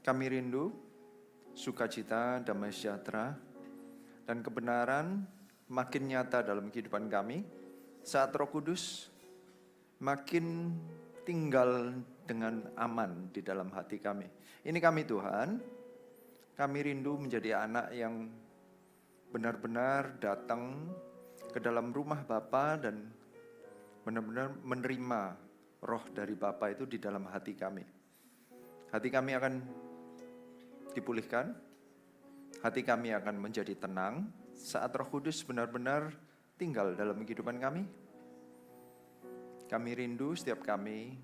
Kami rindu sukacita, damai sejahtera, dan kebenaran makin nyata dalam kehidupan kami saat Roh Kudus makin tinggal dengan aman di dalam hati kami. Ini kami Tuhan, kami rindu menjadi anak yang benar-benar datang ke dalam rumah Bapa dan benar-benar menerima roh dari Bapa itu di dalam hati kami. Hati kami akan dipulihkan, hati kami akan menjadi tenang saat Roh Kudus benar-benar tinggal dalam kehidupan kami. Kami rindu setiap kami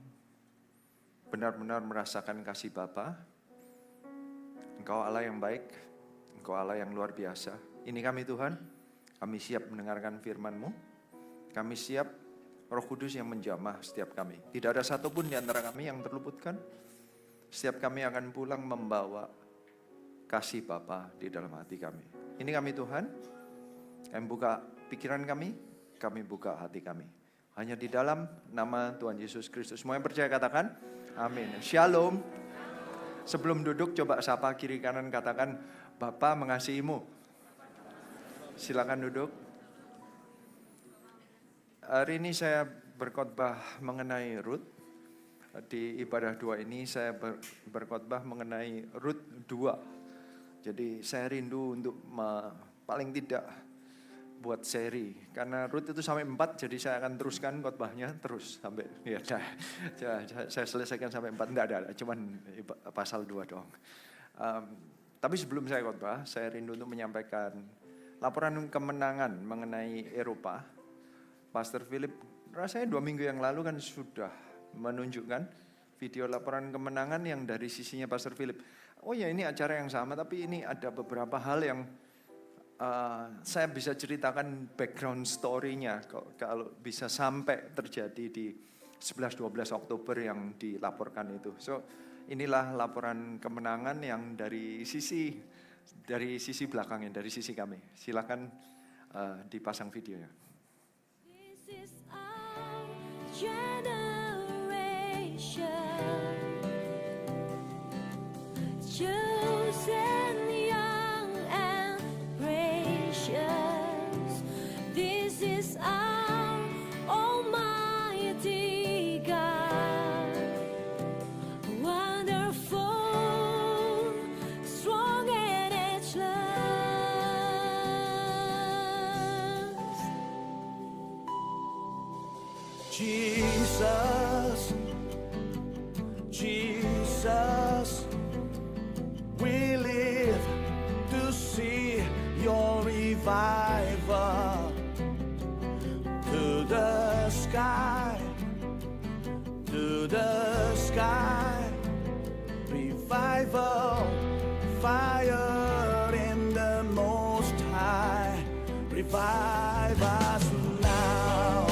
benar-benar merasakan kasih Bapa. Engkau Allah yang baik, Engkau Allah yang luar biasa. Ini kami Tuhan, kami siap mendengarkan firman-Mu. Kami siap Roh Kudus yang menjamah setiap kami. Tidak ada satupun di antara kami yang terluputkan. Setiap kami akan pulang membawa kasih Bapa di dalam hati kami. Ini kami Tuhan, kami buka pikiran kami buka hati kami. Hanya di dalam nama Tuhan Yesus Kristus. Semua yang percaya katakan, amin. Shalom. Sebelum duduk coba sapa kiri kanan katakan, Bapa mengasihimu. Silakan duduk. Hari ini saya berkhotbah mengenai Rut. Di ibadah 2 ini saya berkhotbah mengenai Rut 2. Jadi saya rindu untuk paling tidak buat seri. Karena Rut itu sampai 4, jadi saya akan teruskan khotbahnya terus sampai ya saya selesaikan sampai 4. Enggak ada, cuman pasal 2 doang. Tapi sebelum saya khotbah, saya rindu untuk menyampaikan laporan kemenangan mengenai Eropa. Pastor Philip rasanya 2 minggu yang lalu kan sudah menunjukkan video laporan kemenangan yang dari sisinya Pastor Philip. Oh ya, ini acara yang sama, tapi ini ada beberapa hal yang saya bisa ceritakan background story-nya kalau bisa sampai terjadi di 11-12 Oktober yang dilaporkan itu. So, inilah laporan kemenangan yang dari sisi belakangnya, dari sisi kami. Silakan dipasang videonya. This is our generation, chosen, young and precious. This is our Almighty God, wonderful, strong and ageless. Jesus, Jesus, we live to see your revival. To the sky, revival, fire in the Most High, revive us now.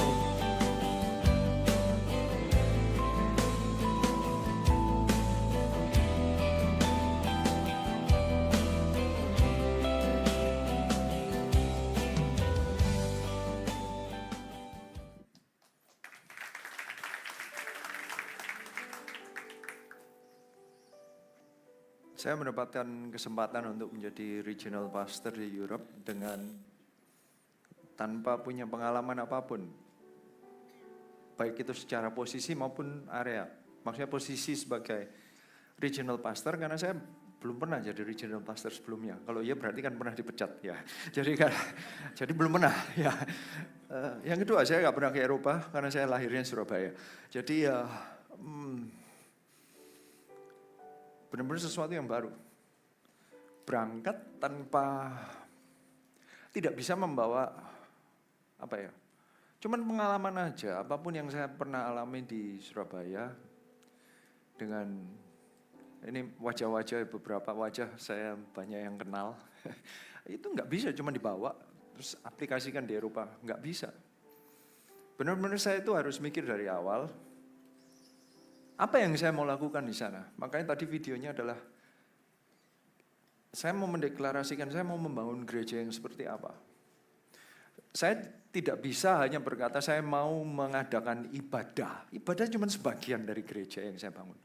Saya mendapatkan kesempatan untuk menjadi regional pastor di Europe dengan tanpa punya pengalaman apapun. Baik itu secara posisi maupun area. Maksudnya posisi sebagai regional pastor karena saya belum pernah jadi regional pastor sebelumnya. Kalau iya berarti kan pernah dipecat ya. Jadi belum pernah ya. Yang kedua saya nggak pernah ke Eropa karena saya lahirnya Surabaya. Jadi ya benar-benar sesuatu yang baru. Berangkat tanpa tidak bisa membawa cuman pengalaman aja. Apapun yang saya pernah alami di Surabaya dengan ini wajah-wajah, beberapa wajah saya banyak yang kenal. Itu nggak bisa cuma dibawa terus aplikasikan di Eropa, nggak bisa. Benar-benar saya itu harus mikir dari awal. Apa yang saya mau lakukan di sana? Makanya tadi videonya adalah saya mau mendeklarasikan, saya mau membangun gereja yang seperti apa. Saya tidak bisa hanya berkata saya mau mengadakan ibadah. Ibadah cuma sebagian dari gereja yang saya bangun.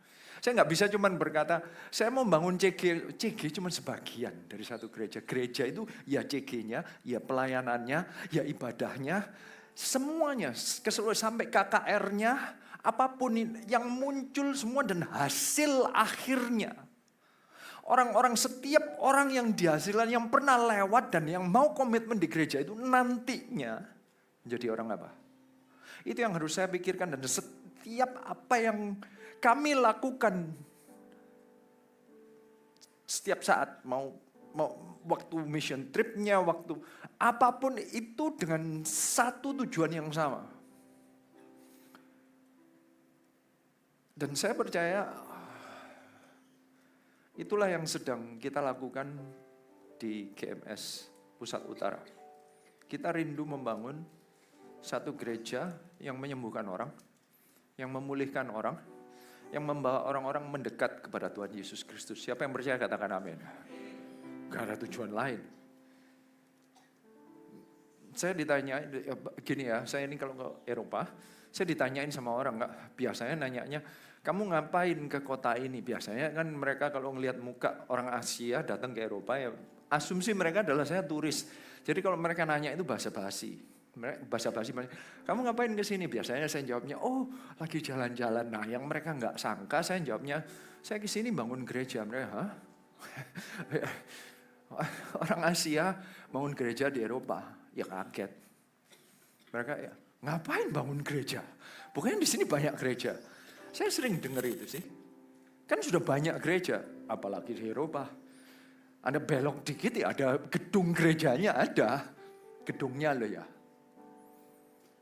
Saya nggak bisa cuman berkata, saya mau bangun CG cuma sebagian dari satu gereja. Gereja itu ya CG-nya, ya pelayanannya, ya ibadahnya, semuanya, keseluruhan sampai KKR-nya, apapun yang muncul semua dan hasil akhirnya. Orang-orang, setiap orang yang dihasilkan, yang pernah lewat dan yang mau komitmen di gereja itu nantinya menjadi orang apa? Itu yang harus saya pikirkan, dan setiap apa yang kami lakukan setiap saat, mau waktu mission tripnya, waktu apapun itu dengan satu tujuan yang sama. Dan saya percaya itulah yang sedang kita lakukan di GMS Pusat Utara. Kita rindu membangun satu gereja yang menyembuhkan orang, yang memulihkan orang, yang membawa orang-orang mendekat kepada Tuhan Yesus Kristus. Siapa yang percaya katakan amin. Gak ada tujuan lain. Saya ditanya, gini ya, saya ini kalau ke Eropa, saya ditanyain sama orang, biasanya nanyanya, kamu ngapain ke kota ini? Biasanya kan mereka kalau ngelihat muka orang Asia datang ke Eropa, ya asumsi mereka adalah saya turis. Jadi kalau mereka nanya itu basa-basi. Basa-basi, kamu ngapain ke sini? Biasanya saya jawabnya, oh lagi jalan-jalan. Nah yang mereka nggak sangka, saya jawabnya, saya ke sini bangun gereja. Mereka, hah? Orang Asia bangun gereja di Eropa, ya kaget. Mereka ya, ngapain bangun gereja? Bukannya di sini banyak gereja. Saya sering dengar itu sih. Kan sudah banyak gereja, apalagi di Eropa. Anda belok dikit ya ada gedung gerejanya, ada gedungnya loh ya.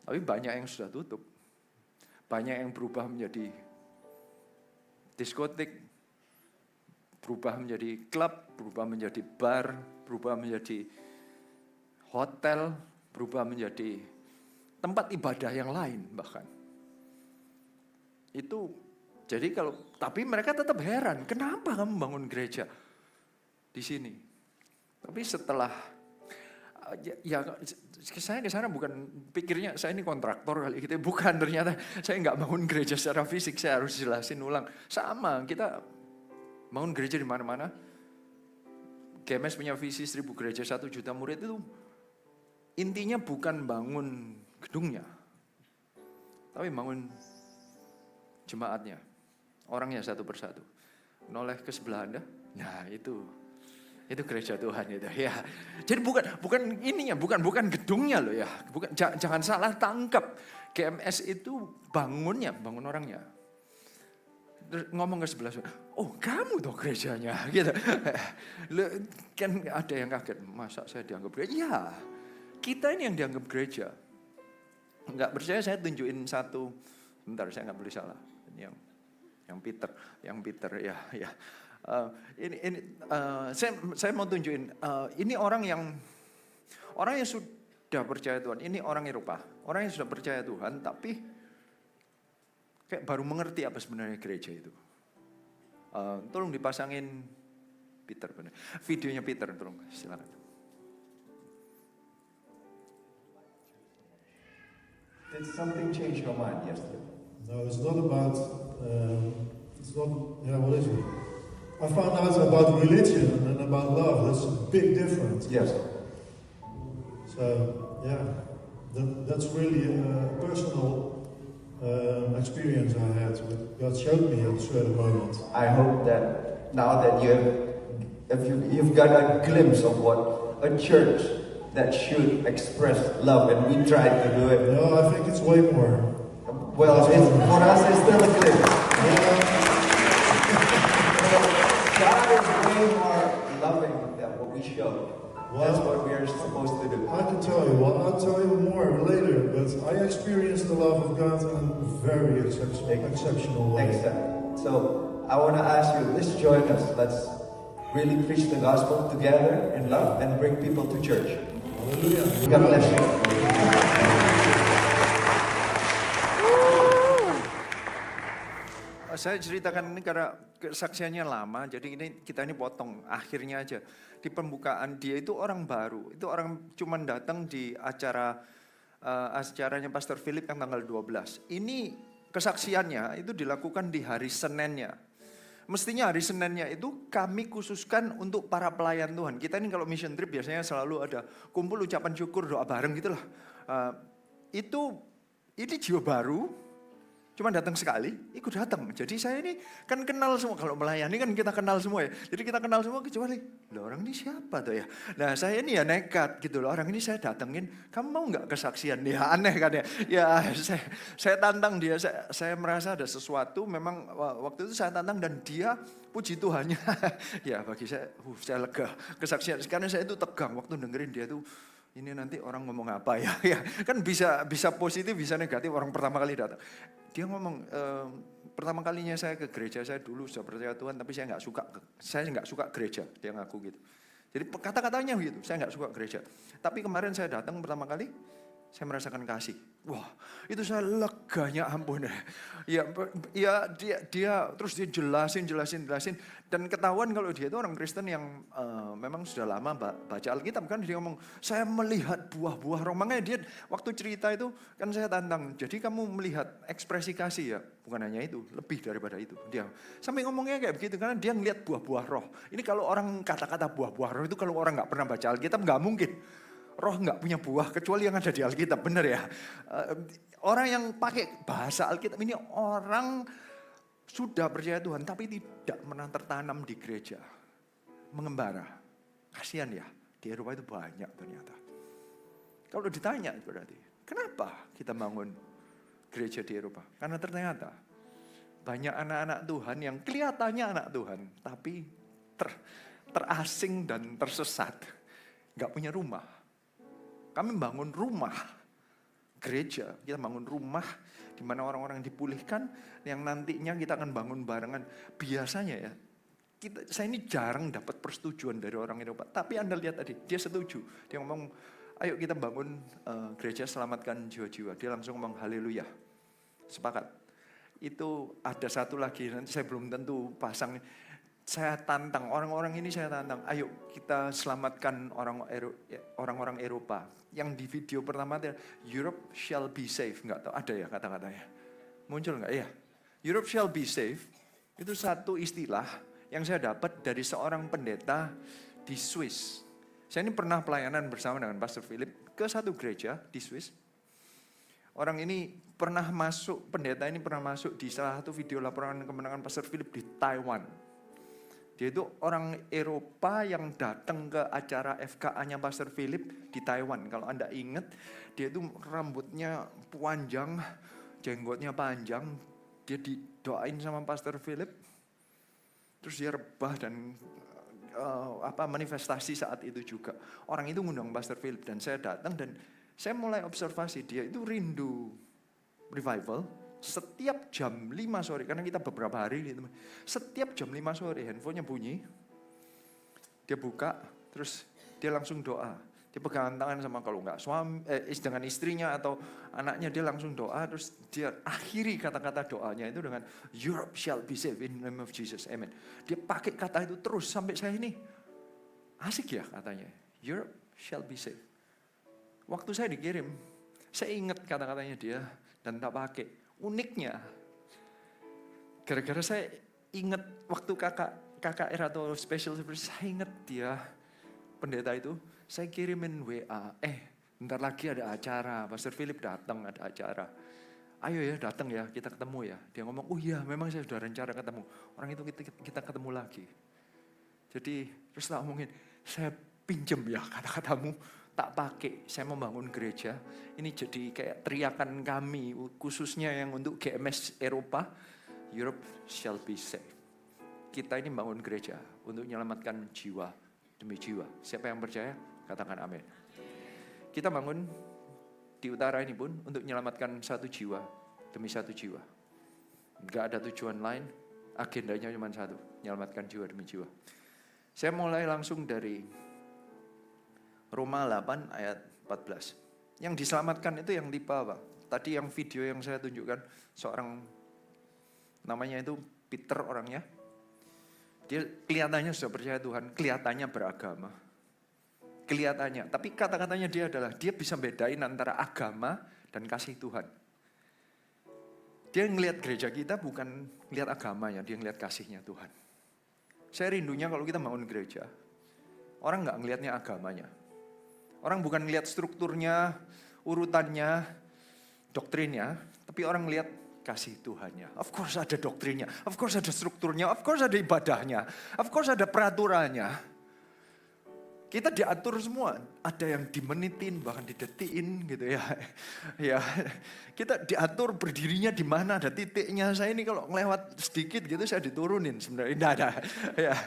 Tapi banyak yang sudah tutup. Banyak yang berubah menjadi diskotik, berubah menjadi klub, berubah menjadi bar, berubah menjadi hotel, berubah menjadi tempat ibadah yang lain bahkan. Itu jadi tapi mereka tetap heran, kenapa kamu bangun gereja di sini? Tapi setelah ya saya ke sana bukan pikirnya saya ini kontraktor kali gitu, bukan, ternyata saya nggak bangun gereja secara fisik, saya harus jelasin ulang. Sama, kita bangun gereja di mana-mana. GMS punya visi 1000 gereja 1 juta murid, itu intinya bukan bangun gedungnya, tapi bangun jemaatnya, orangnya satu persatu. Noleh ke sebelah Anda, nah itu gereja Tuhan itu ya. Jadi bukan ininya, bukan gedungnya loh ya. Bukan, jangan salah tangkap. GMS itu bangun orangnya. Terus ngomong ke sebelah, oh kamu toh gerejanya gitu. Kan ada yang kaget, masa saya dianggap gereja? Ya, kita ini yang dianggap gereja. Enggak percaya saya tunjukin satu. Bentar, saya nggak boleh salah. Ini yang Peter ya. Saya mau tunjukin, ini orang yang sudah percaya Tuhan. Ini orang Eropa, orang yang sudah percaya Tuhan, tapi kayak baru mengerti apa sebenarnya gereja itu. Tolong dipasangin Peter, benar. Videonya Peter, tolong silakan. Did something change your mind yesterday? No, it's not about. What is it? I found out about religion and about love. That's a big difference. Yes. So, yeah, that's really a personal experience I had. God showed me at a certain moment. I hope that now that you've got a glimpse of what a church that should express love, and we tried to do it. No, I think it's way more. Well, for us, it's still a glimpse. God is way more loving than what we showed. That's what we are supposed to do. I can tell you, I'll tell you more later, but I experienced the love of God in a very exceptional way. Exactly. So I want to ask you, let's join us. Let's really preach the gospel together in love and bring people to church. Hallelujah. God bless you. Saya ceritakan ini karena kesaksiannya lama, jadi kita ini potong akhirnya aja. Di pembukaan dia itu orang baru, itu orang cuman datang di acaranya Pastor Philip yang tanggal 12. Ini kesaksiannya itu dilakukan di hari Seninnya. Mestinya hari Seninnya itu kami khususkan untuk para pelayan Tuhan. Kita ini kalau mission trip biasanya selalu ada kumpul ucapan syukur, doa bareng gitu lah. Ini jiwa baru, cuma datang sekali, ikut datang. Jadi saya ini kan kenal semua, kalau melayani kan kita kenal semua ya. Jadi kita kenal semua kecuali, loh orang ini siapa tuh ya. Nah saya ini ya nekat gitu loh, orang ini saya datengin, kamu mau gak kesaksian? Ya aneh kan ya. Ya saya tantang dia, saya merasa ada sesuatu, memang waktu itu saya tantang dan dia puji Tuhannya. Ya bagi saya lega. Kesaksian, karena saya itu tegang waktu dengerin dia tuh. Ini nanti orang ngomong apa ya? Ya kan bisa positif, bisa negatif. Orang pertama kali datang, dia ngomong pertama kalinya saya ke gereja, saya dulu sudah percaya Tuhan, tapi saya nggak suka gereja. Dia ngaku gitu. Jadi kata-katanya gitu, saya nggak suka gereja. Tapi kemarin saya datang pertama kali, saya merasakan kasih. Wah, itu saya leganya ampun. Ya dia terus dia jelasin dan ketahuan kalau dia itu orang Kristen yang memang sudah lama baca Alkitab kan. Dia ngomong, saya melihat buah-buah roh. Makanya dia waktu cerita itu kan saya tantang. Jadi kamu melihat ekspresi kasih ya, bukan hanya itu, lebih daripada itu. Dia sampai ngomongnya kayak begitu karena dia ngelihat buah-buah roh. Ini kalau orang kata-kata buah-buah roh itu kalau orang nggak pernah baca Alkitab nggak mungkin. Roh nggak punya buah kecuali yang ada di Alkitab, benar ya. Orang yang pakai bahasa Alkitab ini orang sudah percaya Tuhan tapi tidak pernah tertanam di gereja, mengembara. Kasihan ya, di Eropa itu banyak ternyata. Kalau ditanya berarti, kenapa kita bangun gereja di Eropa? Karena ternyata banyak anak-anak Tuhan yang kelihatannya anak Tuhan tapi terasing dan tersesat, nggak punya rumah. Kami bangun rumah, gereja, kita bangun rumah di mana orang-orang dipulihkan, yang nantinya kita akan bangun barengan. Biasanya ya, saya ini jarang dapat persetujuan dari orang Eropa, tapi Anda lihat tadi, dia setuju. Dia ngomong, ayo kita bangun gereja selamatkan jiwa-jiwa. Dia langsung ngomong haleluya, sepakat. Itu ada satu lagi, nanti saya belum tentu pasang. Saya tantang, orang-orang ini saya tantang, ayo kita selamatkan orang-orang Eropa. Yang di video pertama itu, Europe shall be safe. Enggak tahu, ada ya kata-katanya? Muncul enggak? Ya. Europe shall be safe, itu satu istilah yang saya dapat dari seorang pendeta di Swiss. Saya ini pernah pelayanan bersama dengan Pastor Philip ke satu gereja di Swiss. Orang ini pendeta ini pernah masuk di salah satu video laporan kemenangan Pastor Philip di Taiwan. Dia itu orang Eropa yang datang ke acara FKA-nya Pastor Philip di Taiwan. Kalau Anda ingat, dia itu rambutnya panjang, jenggotnya panjang. Dia didoain sama Pastor Philip. Terus dia rebah dan manifestasi saat itu juga. Orang itu ngundang Pastor Philip dan saya datang dan saya mulai observasi dia itu rindu revival. Setiap jam 5 sore, karena kita beberapa hari gitu, setiap jam 5 sore handphonenya bunyi, dia buka, terus dia langsung doa. Dia pegangan tangan sama kalau enggak dengan istrinya atau anaknya, dia langsung doa, terus dia akhiri kata-kata doanya itu dengan Europe shall be saved in the name of Jesus, amen. Dia pakai kata itu terus sampai saya ini, asik ya katanya, Europe shall be saved. Waktu saya dikirim, saya ingat kata-katanya dia dan tak pakai. Uniknya, gara-gara saya ingat waktu KKR atau special service, saya ingat dia, pendeta itu, saya kirimin WA, bentar lagi ada acara, Pastor Philip datang ada acara. Ayo ya datang ya, kita ketemu ya. Dia ngomong, oh iya memang saya sudah rencana ketemu. Orang itu kita ketemu lagi. Jadi terus tak ngomongin, saya pinjem ya kata-katamu. Tak pakai, saya membangun gereja. Ini jadi kayak teriakan kami, khususnya yang untuk GMS Eropa, Europe shall be saved. Kita ini bangun gereja untuk menyelamatkan jiwa demi jiwa. Siapa yang percaya? Katakan amin. Kita bangun di utara ini pun untuk menyelamatkan satu jiwa demi satu jiwa. Gak ada tujuan lain, agendanya cuma satu, menyelamatkan jiwa demi jiwa. Saya mulai langsung dari Roma 8 ayat 14. Yang diselamatkan itu yang tipe apa? Tadi yang video yang saya tunjukkan, seorang namanya itu Peter orangnya. Dia kelihatannya sudah percaya Tuhan, kelihatannya beragama. Kelihatannya, tapi kata-katanya dia adalah, dia bisa bedain antara agama dan kasih Tuhan. Dia ngelihat gereja kita bukan ngelihat agamanya, dia ngelihat kasihnya Tuhan. Saya rindunya kalau kita bangun gereja, orang nggak ngelihatnya agamanya. Orang bukan ngelihat strukturnya, urutannya, doktrinnya, tapi orang ngelihat kasih Tuhannya. Of course ada doktrinnya, of course ada strukturnya, of course ada ibadahnya, of course ada peraturannya. Kita diatur semua, ada yang dimenitin, bahkan didetiin gitu ya. Ya, kita diatur berdirinya di mana, ada titiknya. Saya ini kalau ngelewat sedikit gitu saya diturunin sebenarnya. Tidak ada. Ya.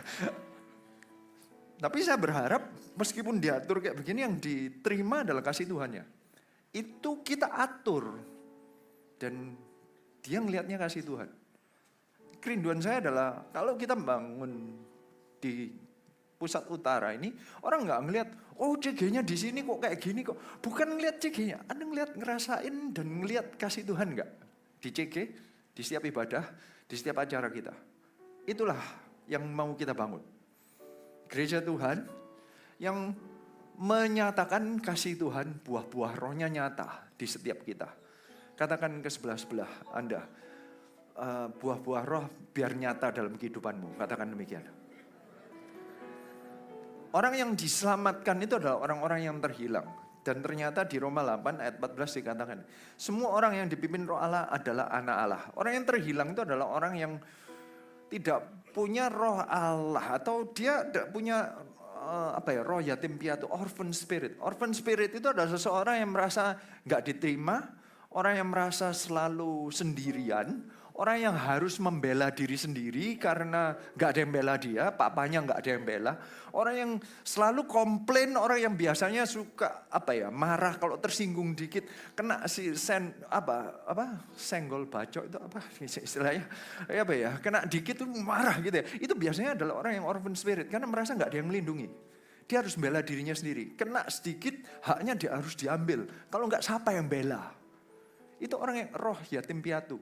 Tapi saya berharap meskipun diatur kayak begini, yang diterima adalah kasih Tuhannya. Itu kita atur. Dan dia ngelihatnya kasih Tuhan. Kerinduan saya adalah kalau kita bangun di pusat utara ini, orang nggak ngelihat, oh CG-nya di sini kok kayak gini kok. Bukan ngelihat CG-nya, Anda ngelihat, ngerasain dan ngelihat kasih Tuhan nggak? Di CG, di setiap ibadah, di setiap acara kita. Itulah yang mau kita bangun. Gereja Tuhan yang menyatakan kasih Tuhan, buah-buah rohnya nyata di setiap kita. Katakan ke sebelah-sebelah Anda, buah-buah roh biar nyata dalam kehidupanmu. Katakan demikian. Orang yang diselamatkan itu adalah orang-orang yang terhilang. Dan ternyata di Roma 8 ayat 14 dikatakan, semua orang yang dipimpin roh Allah adalah anak Allah. Orang yang terhilang itu adalah orang yang tidak punya roh Allah. Atau dia tidak punya roh yatim piatu, orphan spirit. Orphan spirit itu adalah seseorang yang merasa gak diterima, orang yang merasa selalu sendirian, orang yang harus membela diri sendiri karena gak ada yang bela dia, papanya gak ada yang bela. Orang yang selalu komplain, orang yang biasanya suka marah kalau tersinggung dikit, kena senggol bacok itu apa istilahnya? Kena dikit tuh marah gitu ya. Itu biasanya adalah orang yang orphan spirit karena merasa gak ada yang melindungi. Dia harus bela dirinya sendiri. Kena sedikit haknya dia harus diambil. Kalau gak siapa yang bela? Itu orang yang roh yatim piatu.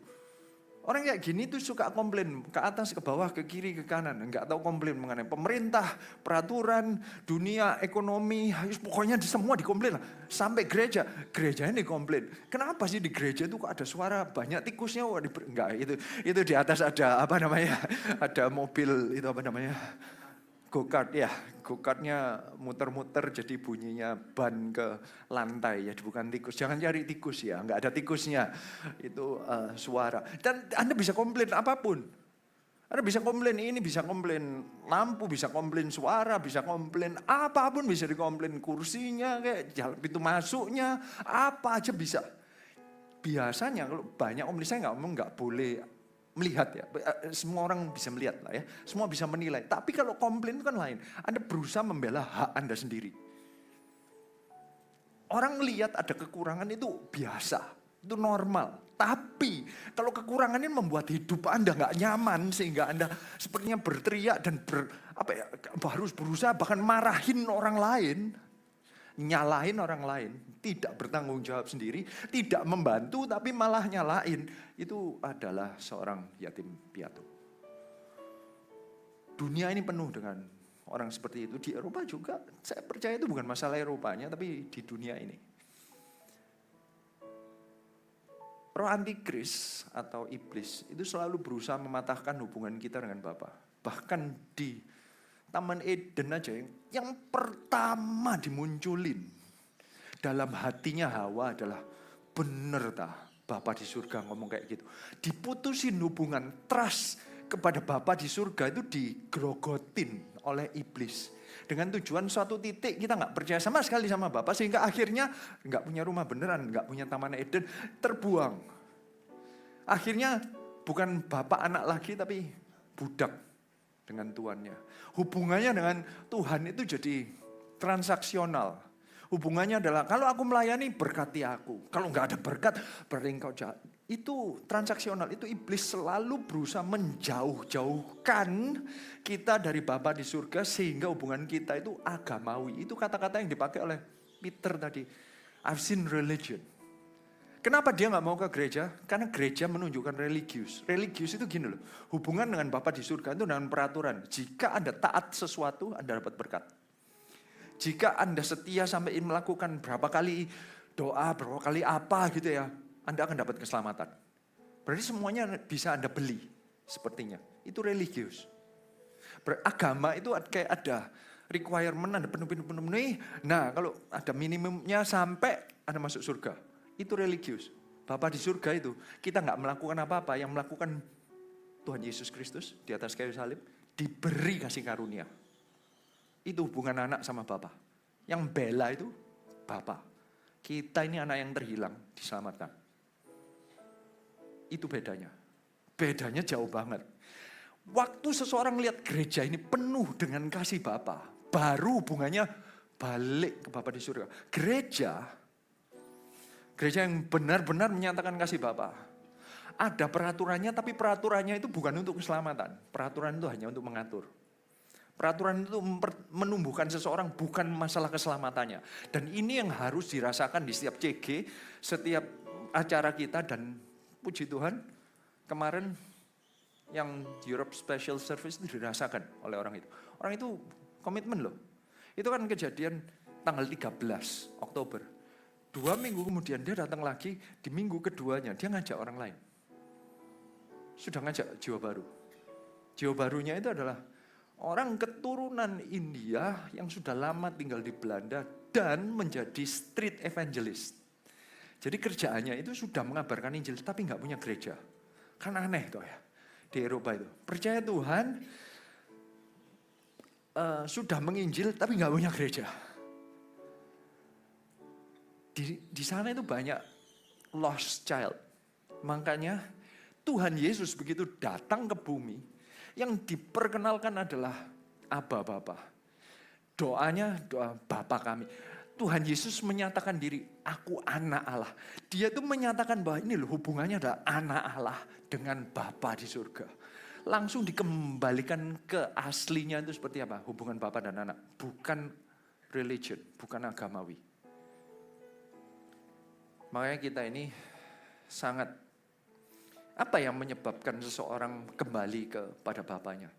Orang kayak gini tuh suka komplain ke atas, ke bawah, ke kiri, ke kanan. Enggak tahu komplain mengenai pemerintah, peraturan, dunia, ekonomi. Pokoknya semua dikomplain lah. Sampai gerejanya dikomplain. Kenapa sih di gereja itu kok ada suara banyak tikusnya? Enggak, itu di atas ada ada mobil itu go-kart ya. Go-kartnya muter-muter jadi bunyinya ban ke lantai ya, bukan tikus. Jangan cari tikus ya, enggak ada tikusnya. Itu suara. Dan Anda bisa komplain apapun. Anda bisa komplain ini, bisa komplain lampu, bisa komplain suara, bisa komplain apapun bisa dikomplain, kursinya kayak jalan pintu masuknya, apa aja bisa. Biasanya kalau banyak komplain, saya nggak boleh melihat ya, semua orang bisa melihat lah ya, semua bisa menilai. Tapi kalau komplain itu kan lain, Anda berusaha membela hak Anda sendiri. Orang melihat ada kekurangan itu biasa, itu normal. Tapi kalau kekurangan ini membuat hidup Anda nggak nyaman sehingga Anda sepertinya berteriak dan harus berusaha bahkan marahin orang lain, nyalahin orang lain, tidak bertanggung jawab sendiri, tidak membantu tapi malah nyalahin, itu adalah seorang yatim piatu. Dunia ini penuh dengan orang seperti itu. Di Eropa juga, saya percaya itu bukan masalah Eropanya, tapi di dunia ini. Roh antikris atau iblis itu selalu berusaha mematahkan hubungan kita dengan Bapa. Bahkan di Taman Eden aja yang pertama dimunculin dalam hatinya Hawa adalah bener Bapa di surga ngomong kayak gitu. Diputusin hubungan trust kepada Bapa di surga itu digrogotin oleh iblis. Dengan tujuan suatu titik kita gak percaya sama sekali sama Bapa sehingga akhirnya gak punya rumah beneran, gak punya Taman Eden, terbuang. Akhirnya bukan Bapa anak lagi tapi budak dengan tuannya. Hubungannya dengan Tuhan itu jadi transaksional. Hubungannya adalah kalau aku melayani berkati aku. Kalau nggak ada berkat berarti engkau jahat. Itu transaksional. Itu iblis selalu berusaha menjauh-jauhkan kita dari Bapa di surga sehingga hubungan kita itu agamawi. Itu kata-kata yang dipakai oleh Peter tadi. I've seen religion. Kenapa dia nggak mau ke gereja? Karena gereja menunjukkan religius. Religius itu gini loh, hubungan dengan Bapa di surga itu dengan peraturan. Jika Anda taat sesuatu, Anda dapat berkat. Jika Anda setia sampai melakukan berapa kali doa, berapa kali apa gitu ya, Anda akan dapat keselamatan. Berarti semuanya bisa Anda beli sepertinya. Itu religius. Beragama itu kayak ada requirement, ada penuh. Nah, kalau ada minimumnya sampai Anda masuk surga. Itu religius. Bapa di surga itu, kita nggak melakukan apa-apa, yang melakukan Tuhan Yesus Kristus di atas kayu salib, diberi kasih karunia. Itu hubungan anak sama Bapa. Yang bela itu Bapa. Kita ini anak yang terhilang, diselamatkan. Itu bedanya. Bedanya jauh banget. Waktu seseorang lihat gereja ini penuh dengan kasih Bapa, baru hubungannya balik ke Bapa di surga. Gereja yang benar-benar menyatakan kasih Bapa. Ada peraturannya, tapi peraturannya itu bukan untuk keselamatan. Peraturan itu hanya untuk mengatur. Peraturan itu menumbuhkan seseorang, bukan masalah keselamatannya. Dan ini yang harus dirasakan di setiap CG, setiap acara kita, dan puji Tuhan, kemarin yang Europe Special Service itu dirasakan oleh orang itu. Orang itu komitmen loh. Itu kan kejadian tanggal 13 Oktober. 2 minggu kemudian dia datang lagi, di minggu keduanya dia ngajak orang lain. Sudah ngajak jiwa baru. Jiwa barunya itu adalah orang keturunan India yang sudah lama tinggal di Belanda dan menjadi street evangelist. Jadi kerjaannya itu sudah mengabarkan Injil tapi nggak punya gereja. Kan aneh tuh ya. Di Eropa itu. Percaya Tuhan, sudah menginjil tapi nggak punya gereja. Di sana itu banyak lost child. Makanya Tuhan Yesus begitu datang ke bumi, yang diperkenalkan adalah Aba Bapa. Doanya doa Bapa kami. Tuhan Yesus menyatakan diri, aku anak Allah. Dia itu menyatakan bahwa ini loh hubungannya adalah anak Allah dengan Bapa di surga. Langsung dikembalikan ke aslinya itu seperti apa? Hubungan Bapa dan anak. Bukan religion, bukan agamawi. Makanya kita ini sangat, apa yang menyebabkan seseorang kembali kepada Bapanya?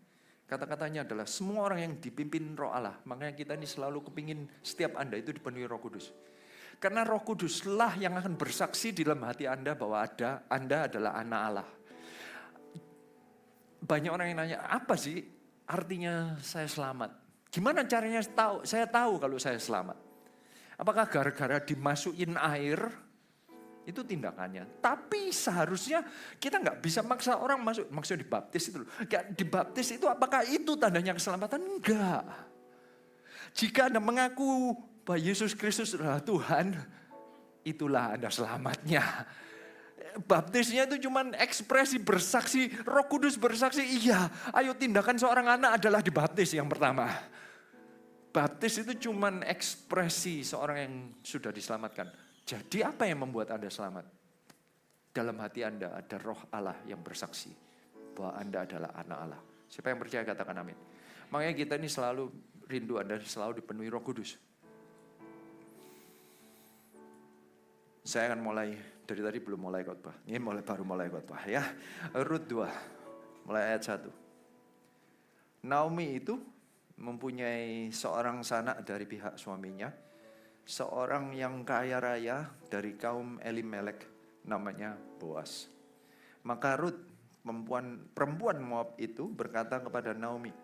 Kata-katanya adalah semua orang yang dipimpin Roh Allah. Makanya kita ini selalu kepingin setiap Anda itu dipenuhi Roh Kudus. Karena Roh Kuduslah yang akan bersaksi di dalam hati Anda bahwa Anda adalah anak Allah. Banyak orang yang nanya, apa sih artinya saya selamat? Gimana caranya saya tahu kalau saya selamat? Apakah gara-gara dimasukin air? Itu tindakannya. Tapi seharusnya kita nggak bisa maksa orang masuk. Maksudnya dibaptis itu loh. Dibaptis itu apakah itu tandanya keselamatan? Enggak. Jika Anda mengaku bahwa Yesus Kristus adalah Tuhan, itulah Anda selamatnya. Baptisnya itu cuma ekspresi bersaksi. Roh Kudus bersaksi, iya. Ayo tindakan seorang anak adalah dibaptis yang pertama. Baptis itu cuma ekspresi seorang yang sudah diselamatkan. Jadi apa yang membuat Anda selamat? Dalam hati Anda ada Roh Allah yang bersaksi bahwa Anda adalah anak Allah. Siapa yang percaya katakan amin. Makanya kita ini selalu rindu Anda selalu dipenuhi Roh Kudus. Saya akan mulai, dari tadi belum mulai khotbah. Ini baru mulai khotbah ya. Rut 2, mulai ayat 1. Naomi itu mempunyai seorang sanak dari pihak suaminya. Seorang yang kaya raya dari kaum Elimelek, namanya Boas. Maka Rut, perempuan Moab itu berkata kepada Naomi,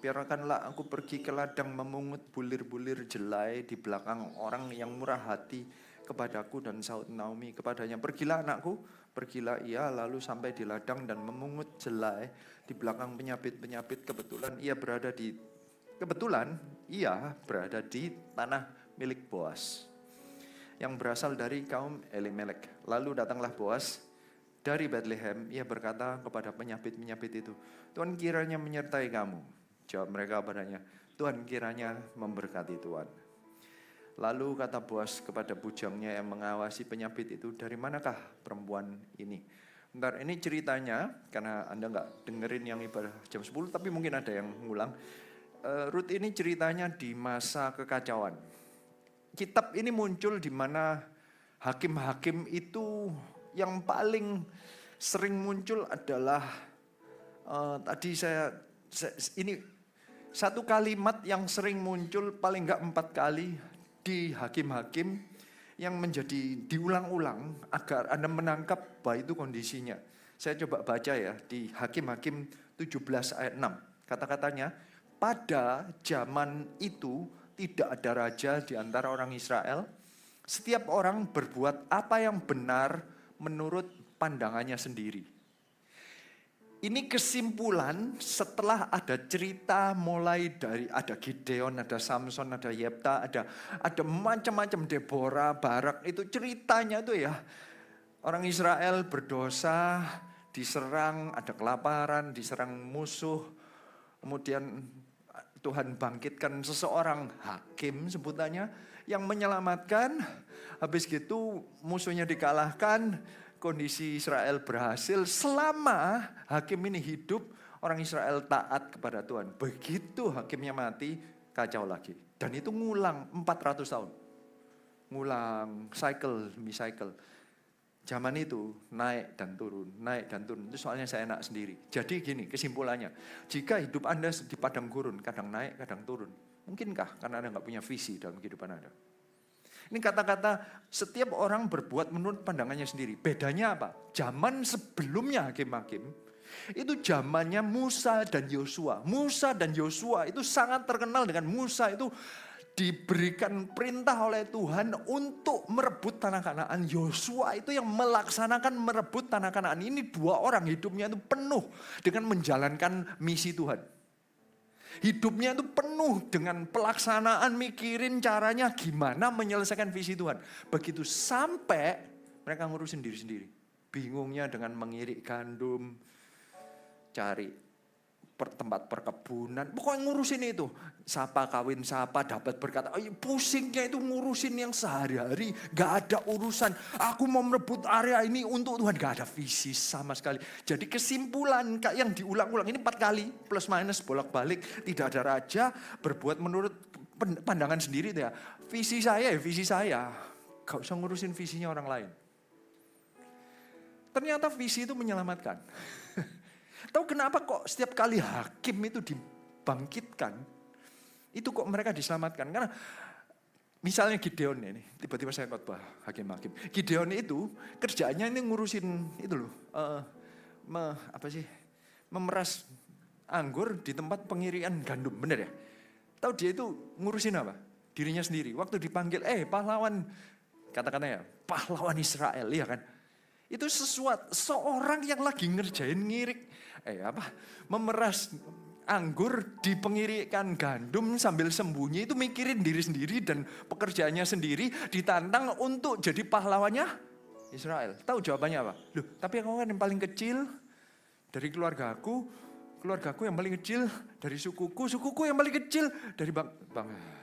biarkanlah aku pergi ke ladang memungut bulir-bulir jelai di belakang orang yang murah hati kepadaku. Dan sahut Naomi kepadanya, pergilah anakku. Pergilah ia lalu sampai di ladang dan memungut jelai di belakang penyapit-penyapit. Kebetulan ia berada di tanah milik Boas yang berasal dari kaum Elimelek. Lalu datanglah Boas dari Bethlehem. Ia berkata kepada penyapit-penyapit itu, Tuhan kiranya menyertai kamu. Jawab mereka padanya, Tuhan kiranya memberkati Tuhan. Lalu kata Boas kepada bujangnya yang mengawasi penyapit itu, dari manakah perempuan ini? Bentar, ini ceritanya, karena Anda nggak dengerin yang ibadah jam 10, tapi mungkin ada yang ngulang. Rut ini ceritanya di masa kekacauan. Kitab ini muncul di mana hakim-hakim itu yang paling sering muncul adalah ini satu kalimat yang sering muncul paling enggak 4 kali di hakim-hakim yang menjadi diulang-ulang agar Anda menangkap bahwa itu kondisinya. Saya coba baca ya di Hakim-Hakim 17 ayat 6. Kata-katanya, pada zaman itu tidak ada raja di antara orang Israel. Setiap orang berbuat apa yang benar menurut pandangannya sendiri. Ini kesimpulan setelah ada cerita mulai dari ada Gideon, ada Samson, ada Yefta, ada macam-macam Deborah, Barak. Itu ceritanya itu ya. Orang Israel berdosa, diserang, ada kelaparan, diserang musuh. Kemudian Tuhan bangkitkan seseorang hakim sebutannya yang menyelamatkan. Habis gitu musuhnya dikalahkan, kondisi Israel berhasil. Selama hakim ini hidup, orang Israel taat kepada Tuhan. Begitu hakimnya mati, kacau lagi. Dan itu ngulang 400 tahun. Ngulang, cycle demi cycle. Zaman itu naik dan turun, naik dan turun. Itu soalnya saya enak sendiri. Jadi gini kesimpulannya, jika hidup Anda di padang gurun, kadang naik, kadang turun. Mungkinkah karena Anda nggak punya visi dalam kehidupan Anda? Ini kata-kata setiap orang berbuat menurut pandangannya sendiri. Bedanya apa? Zaman sebelumnya hakim-hakim, itu zamannya Musa dan Yosua. Musa dan Yosua itu sangat terkenal dengan Musa itu diberikan perintah oleh Tuhan untuk merebut tanah Kanaan. Yosua itu yang melaksanakan merebut tanah Kanaan. Ini dua orang hidupnya itu penuh dengan menjalankan misi Tuhan. Hidupnya itu penuh dengan pelaksanaan, mikirin caranya gimana menyelesaikan visi Tuhan. Begitu sampai mereka ngurusin diri sendiri. Bingungnya dengan mengirik gandum, cari tempat perkebunan, pokoknya ngurusin itu. Siapa kawin siapa, dapat berkata, pusingnya itu ngurusin yang sehari-hari. Gak ada urusan, aku mau merebut area ini untuk Tuhan. Gak ada visi sama sekali. Jadi kesimpulan yang diulang-ulang ini 4 kali, plus minus bolak-balik. Tidak ada raja, berbuat menurut pandangan sendiri. Ya. Visi saya ya visi saya. Gak usah ngurusin visinya orang lain. Ternyata visi itu menyelamatkan. Tahu kenapa kok setiap kali hakim itu dibangkitkan, itu kok mereka diselamatkan? Karena misalnya Gideon ini, tiba-tiba saya khotbah hakim-hakim. Gideon itu kerjaannya ini ngurusin itu loh, memeras anggur di tempat pengirian gandum, bener ya? Tahu dia itu ngurusin apa? Dirinya sendiri. Waktu dipanggil, pahlawan, kata-katanya pahlawan Israel, ya kan? Itu seorang yang lagi ngerjain memeras anggur di pengirikan gandum sambil sembunyi itu mikirin diri sendiri dan pekerjaannya sendiri ditantang untuk jadi pahlawannya Israel. Tahu jawabannya apa? Loh, tapi aku kan yang paling kecil dari keluargaku yang paling kecil dari sukuku yang paling kecil dari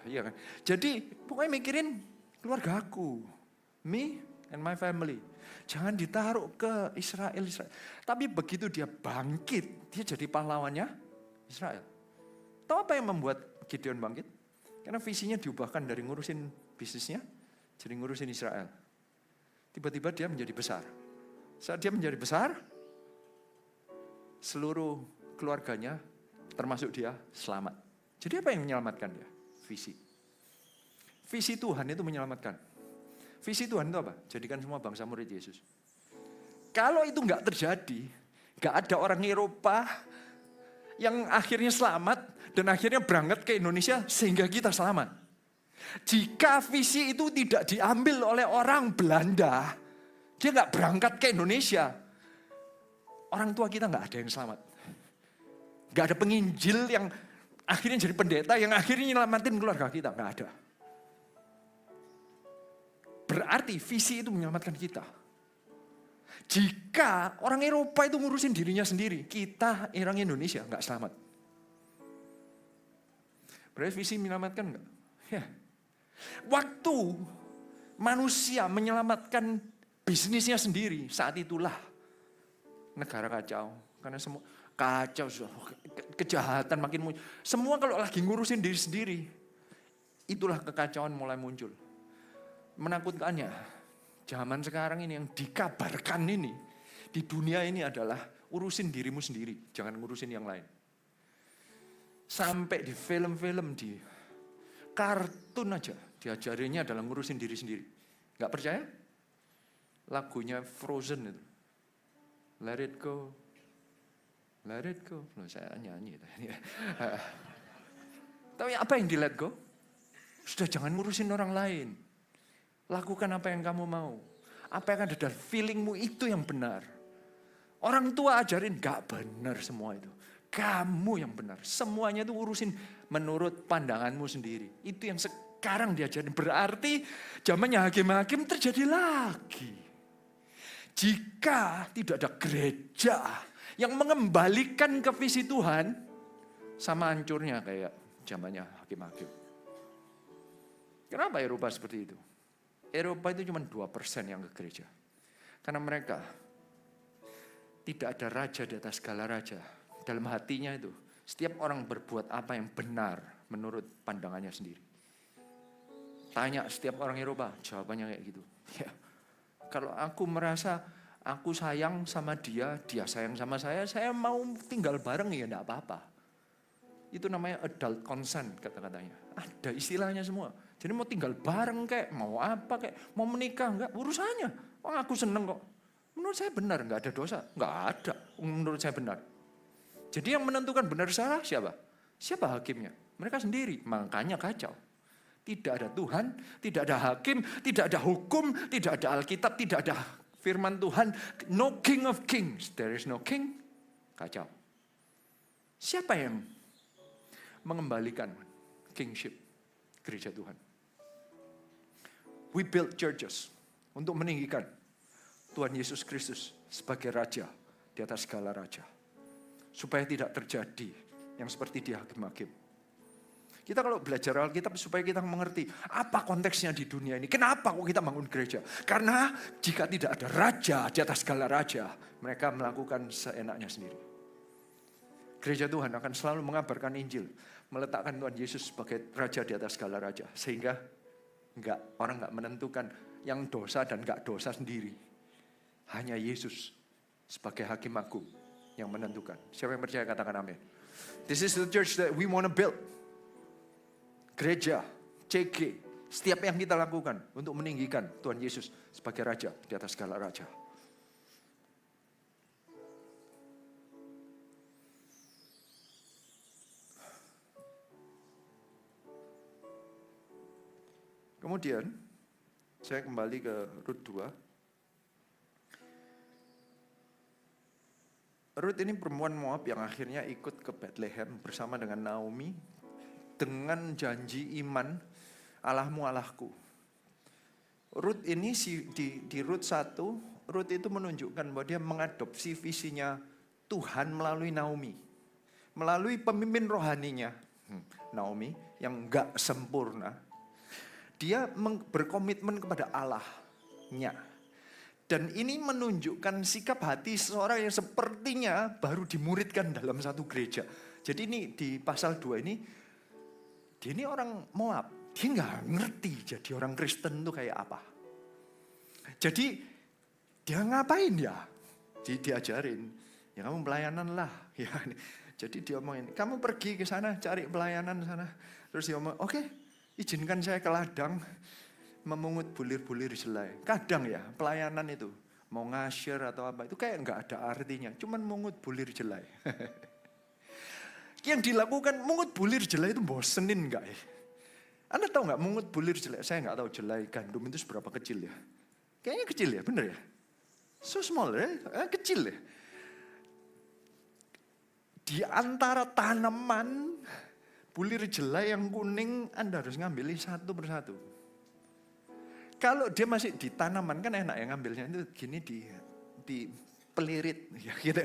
iya kan? Jadi pokoknya mikirin keluargaku, me and my family. Jangan ditaruh ke Israel. Tapi begitu dia bangkit, dia jadi pahlawannya Israel. Tahu apa yang membuat Gideon bangkit? Karena visinya diubahkan dari ngurusin bisnisnya, jadi ngurusin Israel. Tiba-tiba dia menjadi besar. Saat dia menjadi besar, seluruh keluarganya, termasuk dia, selamat. Jadi apa yang menyelamatkan dia? Visi. Visi Tuhan itu menyelamatkan. Visi Tuhan itu apa? Jadikan semua bangsa murid Yesus. Kalau itu enggak terjadi, enggak ada orang Eropa yang akhirnya selamat dan akhirnya berangkat ke Indonesia sehingga kita selamat. Jika visi itu tidak diambil oleh orang Belanda, dia enggak berangkat ke Indonesia, orang tua kita enggak ada yang selamat. Enggak ada penginjil yang akhirnya jadi pendeta yang akhirnya nyelamatin keluarga kita, enggak ada. Berarti visi itu menyelamatkan kita. Jika orang Eropa itu ngurusin dirinya sendiri, kita orang Indonesia nggak selamat. Berarti visi menyelamatkan nggak? Ya. Waktu manusia menyelamatkan bisnisnya sendiri, saat itulah negara kacau. Karena semua kacau, kejahatan makin muncul. Semua kalau lagi ngurusin diri sendiri, itulah kekacauan mulai muncul. Menakutkannya, zaman sekarang ini yang dikabarkan ini, di dunia ini adalah urusin dirimu sendiri, jangan ngurusin yang lain. Sampai di film-film, di kartun aja, diajarinya adalah ngurusin diri sendiri. Gak percaya? Lagunya Frozen itu, Let It Go, Let it go. Loh, saya nyanyi. Tapi apa yang di let go? Sudah jangan ngurusin orang lain. Lakukan apa yang kamu mau. Apa yang ada dalam feelingmu itu yang benar. Orang tua ajarin gak benar semua itu. Kamu yang benar. Semuanya itu urusin menurut pandanganmu sendiri. Itu yang sekarang diajarin. Berarti zamannya hakim-hakim terjadi lagi. Jika tidak ada gereja yang mengembalikan ke visi Tuhan, sama hancurnya kayak zamannya hakim-hakim. Kenapa Eropa seperti itu? Eropa itu cuma 2% yang ke gereja. Karena mereka tidak ada raja di atas segala raja. Dalam hatinya itu, setiap orang berbuat apa yang benar menurut pandangannya sendiri. Tanya setiap orang Eropa, jawabannya kayak gitu. Ya. Kalau aku merasa aku sayang sama dia, dia sayang sama saya mau tinggal bareng ya enggak apa-apa. Itu namanya adult consent kata-katanya. Ada istilahnya semua. Jadi mau tinggal bareng kayak, mau apa kayak, mau menikah enggak, urusannya. Oh aku seneng kok. Menurut saya benar, enggak ada dosa. Enggak ada, menurut saya benar. Jadi yang menentukan benar salah siapa? Siapa hakimnya? Mereka sendiri, makanya kacau. Tidak ada Tuhan, tidak ada hakim, tidak ada hukum, tidak ada Alkitab, tidak ada firman Tuhan. No king of kings, there is no king. Kacau. Siapa yang mengembalikan kingship gereja Tuhan? We build churches untuk meninggikan Tuhan Yesus Kristus sebagai raja di atas segala raja. Supaya tidak terjadi yang seperti di hakim-hakim. Kita kalau belajar Alkitab supaya kita mengerti apa konteksnya di dunia ini. Kenapa kok kita bangun gereja? Karena jika tidak ada raja di atas segala raja, mereka melakukan seenaknya sendiri. Gereja Tuhan akan selalu mengabarkan Injil, meletakkan Tuhan Yesus sebagai raja di atas segala raja. Sehingga orang enggak menentukan yang dosa dan enggak dosa sendiri. Hanya Yesus sebagai hakim agung yang menentukan. Siapa yang percaya katakan amin. This is the church that we want to build. Gereja, CG, setiap yang kita lakukan untuk meninggikan Tuhan Yesus sebagai raja di atas segala raja. Kemudian saya kembali ke Rut 2. Rut ini perempuan Moab yang akhirnya ikut ke Bethlehem bersama dengan Naomi dengan janji iman, Allahmu Allahku. Rut ini di Rut 1, Rut itu menunjukkan bahwa dia mengadopsi visinya Tuhan melalui Naomi. Melalui pemimpin rohaninya, Naomi yang enggak sempurna. Dia berkomitmen kepada Allahnya. Dan ini menunjukkan sikap hati seseorang yang sepertinya baru dimuridkan dalam satu gereja. Jadi ini di pasal 2 ini, dia ini orang Moab. Dia nggak ngerti jadi orang Kristen itu kayak apa. Jadi dia ngapain ya? Diajarin. Ya kamu pelayanan lah. Ya, jadi dia omongin, kamu pergi ke sana cari pelayanan sana. Terus dia omong, oke, izinkan saya ke ladang memungut bulir-bulir jelai. Kadang ya pelayanan itu mau ngasir atau apa itu kayak nggak ada artinya. Cuman mungut bulir jelai. Yang dilakukan mungut bulir jelai itu bosenin nggak ya? Anda tahu nggak mungut bulir jelai? Saya nggak tahu jelai gandum itu seberapa kecil ya. Kayaknya kecil ya, bener ya? So small ya, kecil ya. Di antara tanaman bulir jelai yang kuning, Anda harus ngambil satu persatu. Kalau dia masih di tanaman kan enak ya ngambilnya itu gini di pelirit ya gitu.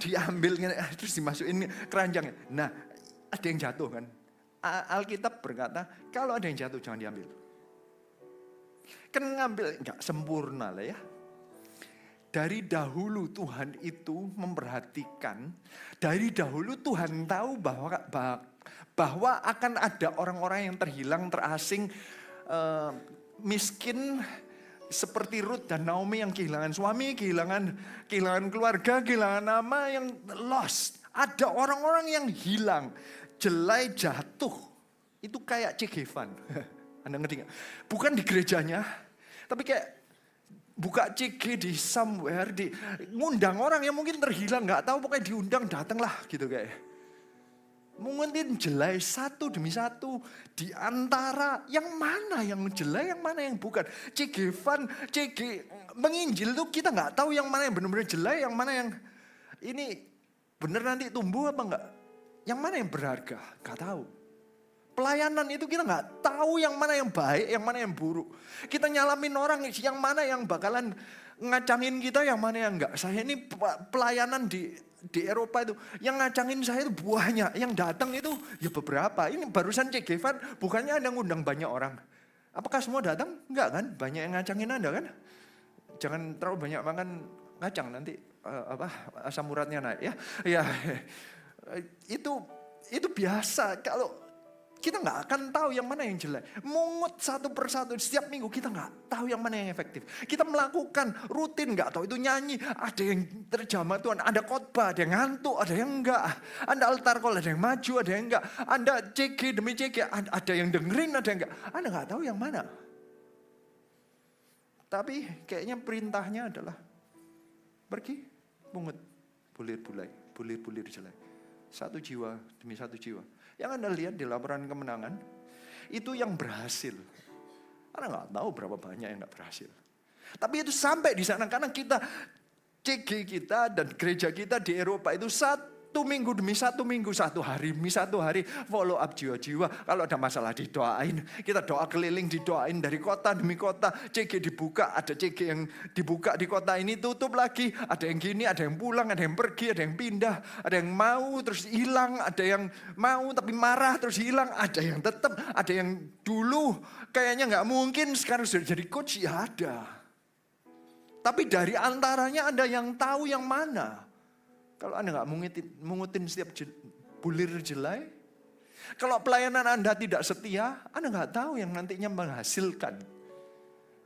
Diambil terus dimasukin keranjangnya. Nah, ada yang jatuh kan. Alkitab berkata, kalau ada yang jatuh jangan diambil. Kan ngambil enggak sempurna lah ya. Dari dahulu Tuhan itu memperhatikan, dari dahulu Tuhan tahu bahwa akan ada orang-orang yang terhilang, terasing, miskin, seperti Rut dan Naomi yang kehilangan suami, kehilangan keluarga, kehilangan nama, yang lost. Ada orang-orang yang hilang, jelai jatuh. Itu kayak cegevan. Anda ngerti gak? Bukan di gerejanya, tapi kayak buka CG di somewhere, ngundang orang yang mungkin terhilang, nggak tahu, pokoknya diundang, datanglah gitu kayak. Menguntin jelai satu demi satu di antara yang mana yang jelai, yang mana yang bukan. CG fun, CG menginjil tuh kita nggak tahu yang mana yang benar-benar jelai, yang mana yang ini benar nanti tumbuh apa enggak. Yang mana yang berharga, nggak tahu. Pelayanan itu kita nggak tahu yang mana yang baik, yang mana yang buruk. Kita nyalamin orang yang mana yang bakalan ngacangin kita, yang mana yang enggak. Saya ini pelayanan di Eropa itu, yang ngacangin saya itu buahnya, yang datang itu ya beberapa. Ini barusan CG Fun, bukannya Anda ngundang banyak orang. Apakah semua datang? Enggak kan? Banyak yang ngacangin Anda kan? Jangan terlalu banyak makan kacang, nanti asam uratnya naik ya. Ya, itu biasa. Kalau kita nggak akan tahu yang mana yang jelek. Mungut satu persatu setiap minggu, kita nggak tahu yang mana yang efektif. Kita melakukan rutin, nggak tahu itu nyanyi. Ada yang terjamah Tuhan, ada khotbah, ada yang ngantuk, ada yang enggak. Anda altar call, ada yang maju, ada yang enggak. Anda CG demi CG, ada yang dengerin, ada yang enggak. Anda nggak tahu yang mana. Tapi kayaknya perintahnya adalah pergi, pungut, bulir jelek. Satu jiwa demi satu jiwa. Yang Anda lihat di laporan kemenangan, itu yang berhasil. Anda nggak tahu berapa banyak yang nggak berhasil. Tapi itu sampai di sana, karena kita, CG kita dan gereja kita di Eropa itu satu minggu demi satu minggu, satu hari demi satu hari, follow up jiwa-jiwa. Kalau ada masalah didoain, kita doa keliling, didoain dari kota demi kota. CG dibuka, ada CG yang dibuka di kota ini, tutup lagi. Ada yang gini, ada yang pulang, ada yang pergi, ada yang pindah. Ada yang mau terus hilang, ada yang mau tapi marah terus hilang. Ada yang tetap, ada yang dulu kayaknya nggak mungkin, sekarang sudah jadi coach, ya ada. Tapi dari antaranya ada yang tahu yang mana. Kalau Anda nggak mengutin setiap bulir jelai, kalau pelayanan Anda tidak setia, Anda nggak tahu yang nantinya menghasilkan.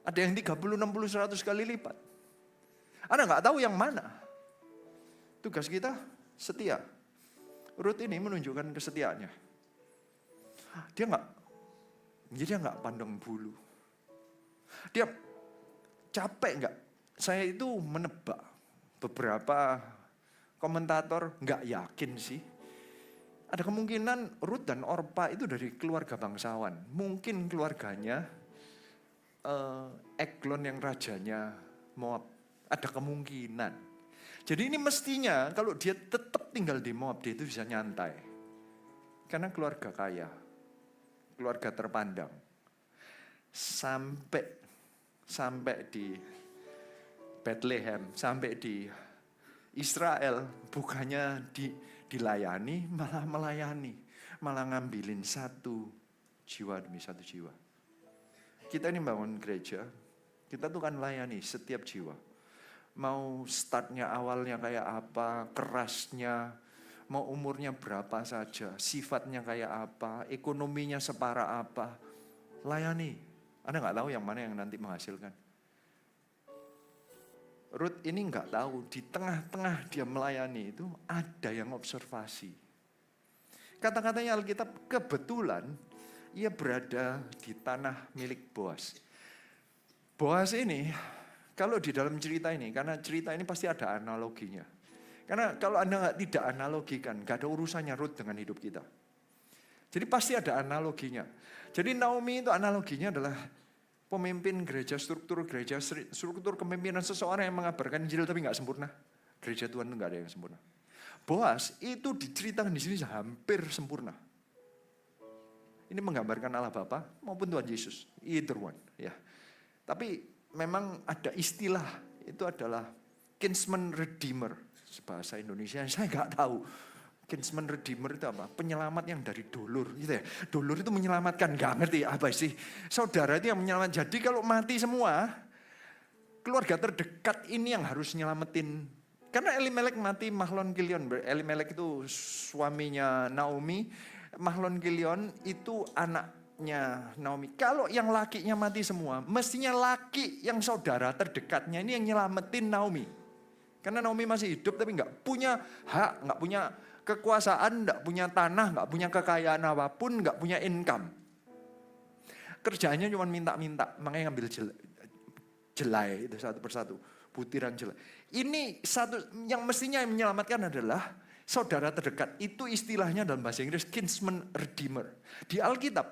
Ada yang 30, 60, 100 kali lipat. Anda nggak tahu yang mana. Tugas kita setia. Ruth ini menunjukkan kesetiaannya. Dia nggak pandang bulu. Dia capek nggak? Saya itu menebak beberapa komentator nggak yakin sih. Ada kemungkinan Ruth dan Orpa itu dari keluarga bangsawan. Mungkin keluarganya Eglon yang rajanya Moab. Ada kemungkinan. Jadi ini mestinya kalau dia tetap tinggal di Moab, dia itu bisa nyantai. Karena keluarga kaya. Keluarga terpandang. Sampai di Bethlehem, sampai di Israel, bukannya dilayani, malah melayani. Malah ngambilin satu jiwa demi satu jiwa. Kita ini bangun gereja, kita tuh kan layani setiap jiwa. Mau startnya awalnya kayak apa, kerasnya, mau umurnya berapa saja, sifatnya kayak apa, ekonominya separah apa, layani. Anda nggak tahu yang mana yang nanti menghasilkan. Ruth ini nggak tahu, di tengah-tengah dia melayani itu ada yang observasi. Kata-katanya Alkitab, kebetulan ia berada di tanah milik Boas. Boas ini, kalau di dalam cerita ini, karena cerita ini pasti ada analoginya. Karena kalau Anda tidak analogikan, nggak ada urusannya Ruth dengan hidup kita. Jadi pasti ada analoginya. Jadi Naomi itu analoginya adalah pemimpin gereja, struktur kepemimpinan seseorang yang mengabarkan Injil tapi nggak sempurna. Gereja Tuhan itu nggak ada yang sempurna. Boas itu diceritakan di sini hampir sempurna. Ini menggambarkan Allah Bapa maupun Tuhan Yesus, either one. Ya. Tapi memang ada istilah, itu adalah kinsman redeemer, bahasa Indonesia saya nggak tahu. Kinsman redeemer itu apa? Penyelamat yang dari dulur gitu ya. Dulur itu menyelamatkan, nggak ngerti apa sih. Saudara itu yang menyelamatkan. Jadi kalau mati semua, keluarga terdekat ini yang harus nyelamatin. Karena Elimelek mati, Mahlon Kilion. Elimelek itu suaminya Naomi. Mahlon Kilion itu anaknya Naomi. Kalau yang lakinya mati semua, mestinya laki yang saudara terdekatnya ini yang nyelamatin Naomi. Karena Naomi masih hidup tapi nggak punya hak, nggak punya kekuasaan, nggak punya tanah, nggak punya kekayaan apapun, nggak punya income. Kerjanya cuma minta-minta, makanya ngambil jelai itu satu persatu, butiran jelai. Ini satu yang mestinya yang menyelamatkan adalah saudara terdekat. Itu istilahnya dalam bahasa Inggris kinsman redeemer. Di Alkitab,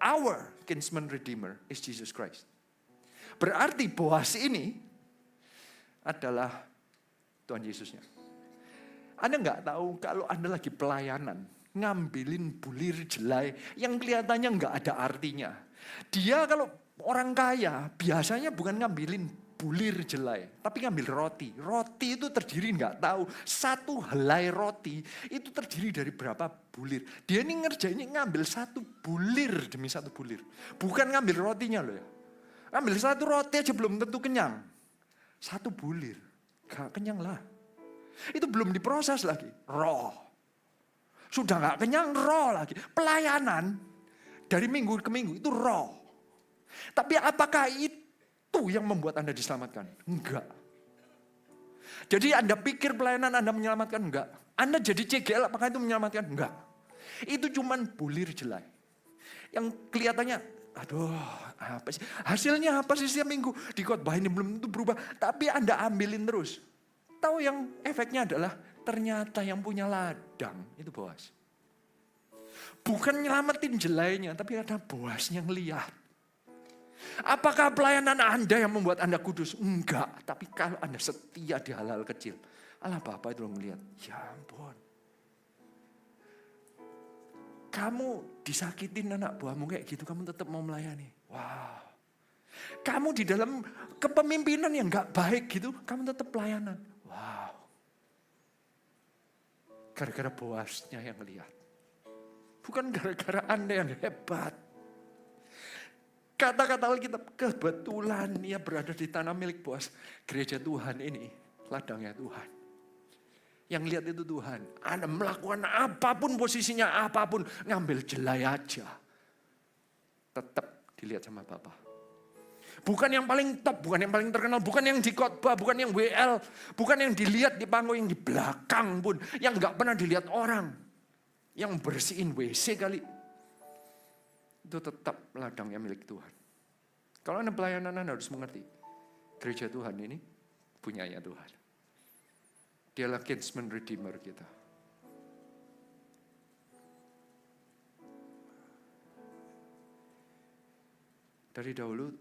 our kinsman redeemer is Jesus Christ. Berarti Boas ini adalah Tuhan Yesusnya. Anda nggak tahu kalau Anda lagi pelayanan, ngambilin bulir jelai yang kelihatannya nggak ada artinya. Dia kalau orang kaya biasanya bukan ngambilin bulir jelai, tapi ngambil roti. Roti itu terdiri nggak tahu, satu helai roti itu terdiri dari berapa bulir. Dia ini ngerjainnya ngambil satu bulir demi satu bulir. Bukan ngambil rotinya loh ya. Ngambil satu roti aja belum tentu kenyang. Satu bulir, gak kenyang lah. Itu belum diproses lagi, raw. Sudah gak kenyang, raw lagi. Pelayanan dari minggu ke minggu itu raw. Tapi apakah itu yang membuat Anda diselamatkan? Enggak. Jadi Anda pikir pelayanan Anda menyelamatkan? Enggak. Anda jadi CGL apakah itu menyelamatkan? Enggak. Itu cuman bulir jelai. Yang kelihatannya, aduh apa sih? Hasilnya apa sih setiap minggu? Di khotbah ini belum tentu berubah. Tapi Anda ambilin terus. Tahu yang efeknya adalah ternyata yang punya ladang itu Boas. Bukan nyelamatin jelainya, tapi ada Boasnya yang lihat. Apakah pelayanan Anda yang membuat Anda kudus? Enggak, tapi kalau Anda setia di hal-hal kecil. Allah Bapa itu melihat, ya ampun. Kamu disakitin anak buahmu kayak gitu, kamu tetap mau melayani. Wow. Kamu di dalam kepemimpinan yang enggak baik gitu, kamu tetap pelayanan. Wow. Gara-gara Boasnya yang lihat. Bukan gara-gara Anda yang hebat. Kata-kata Alkitab, kebetulan ia berada di tanah milik Boas. Gereja Tuhan ini, ladangnya Tuhan. Yang lihat itu Tuhan. Anda melakukan apapun posisinya, apapun. Ngambil jelai aja. Tetap dilihat sama Bapa. Bukan yang paling top, bukan yang paling terkenal, bukan yang di khotbah, bukan yang WL, bukan yang dilihat di panggung, yang di belakang pun, yang gak pernah dilihat orang. Yang bersihin WC kali. Itu tetap ladangnya milik Tuhan. Kalau Anda pelayanan, Anda harus mengerti. Gereja Tuhan ini punyanya Tuhan. Dialah kinsman redeemer kita. Dari dahulu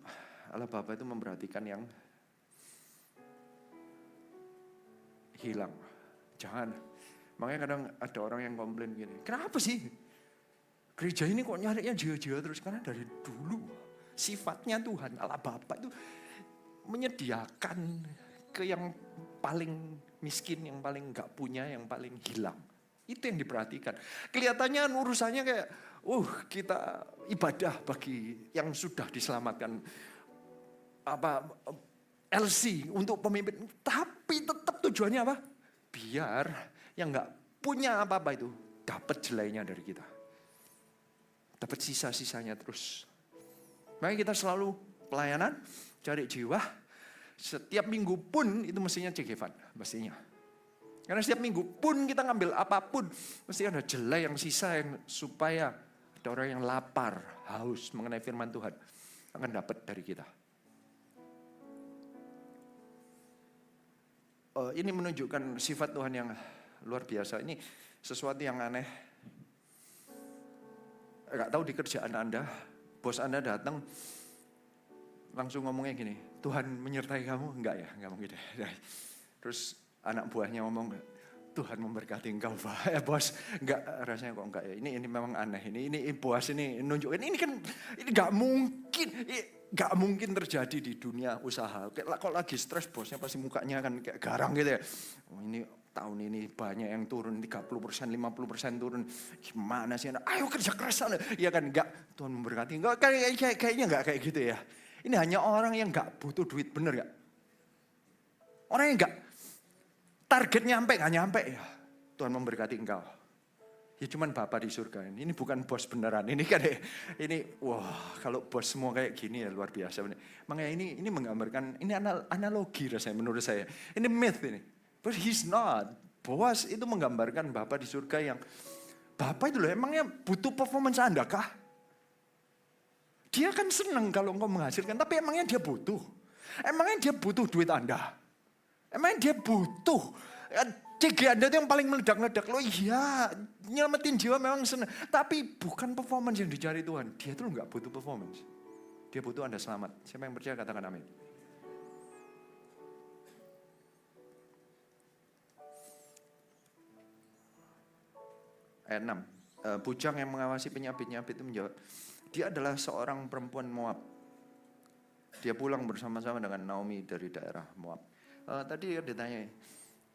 Allah Bapa itu memperhatikan yang hilang. Jangan. Makanya kadang ada orang yang komplain gini. Kenapa sih? Gereja ini kok nyarinya jiwa-jiwa terus. Karena dari dulu sifatnya Tuhan, Allah Bapa itu menyediakan ke yang paling miskin, yang paling gak punya, yang paling hilang. Itu yang diperhatikan. Kelihatannya urusannya kayak, kita ibadah bagi yang sudah diselamatkan. LC untuk pemimpin. Tapi tetap tujuannya apa? Biar yang gak punya apa-apa itu dapat jelainya dari kita. Dapat sisa-sisanya terus. Makanya kita selalu pelayanan, cari jiwa. Setiap minggu pun itu mestinya cegevan, mestinya. Karena setiap minggu pun kita ngambil apapun, mesti ada jelai yang sisa yang supaya ada orang yang lapar, haus mengenai firman Tuhan akan dapat dari kita. Ini menunjukkan sifat Tuhan yang luar biasa. Ini sesuatu yang aneh. Gak tahu di kerjaan Anda, bos Anda datang langsung ngomongnya gini, Tuhan menyertai kamu? Enggak ya, enggak mungkin. Terus anak buahnya ngomong, Tuhan memberkati engkau, bos. Enggak, rasanya kok enggak ya. Ini memang aneh. Ini bos ini nunjukin. Ini kan ini enggak mungkin terjadi di dunia usaha. Kalau lagi stres bosnya pasti mukanya kan kayak garang gitu ya. Ini tahun ini banyak yang turun 30%, 50% turun. Gimana sih? Ayo kerja keras sana. Iya kan enggak, Tuhan memberkati. Enggak kayaknya enggak kayak gitu ya. Ini hanya orang yang enggak butuh duit, bener enggak? Orang yang enggak target nyampe, enggak nyampe ya. Tuhan memberkati engkau. Ya cuman Bapa di surga ini bukan bos beneran. Ini kan ini wah, kalau bos semua kayak gini ya luar biasa. Makanya ini menggambarkan, ini analogi rasanya menurut saya. Ini myth ini. But he's not. Boas itu menggambarkan Bapa di surga yang Bapa itu loh emangnya butuh performance Anda kah? Dia kan senang kalau engkau menghasilkan, tapi emangnya dia butuh. Emangnya dia butuh duit Anda? Emangnya dia butuh? CG Anda itu yang paling meledak-ledak. Loh iya, nyelamatin jiwa memang senang. Tapi bukan performance yang dicari Tuhan. Dia tuh nggak butuh performance. Dia butuh Anda selamat. Siapa yang percaya katakan amin. Ayat 6. Bujang yang mengawasi penyabit-nyabit itu menjawab, dia adalah seorang perempuan Moab. Dia pulang bersama-sama dengan Naomi dari daerah Moab. Tadi dia ditanya,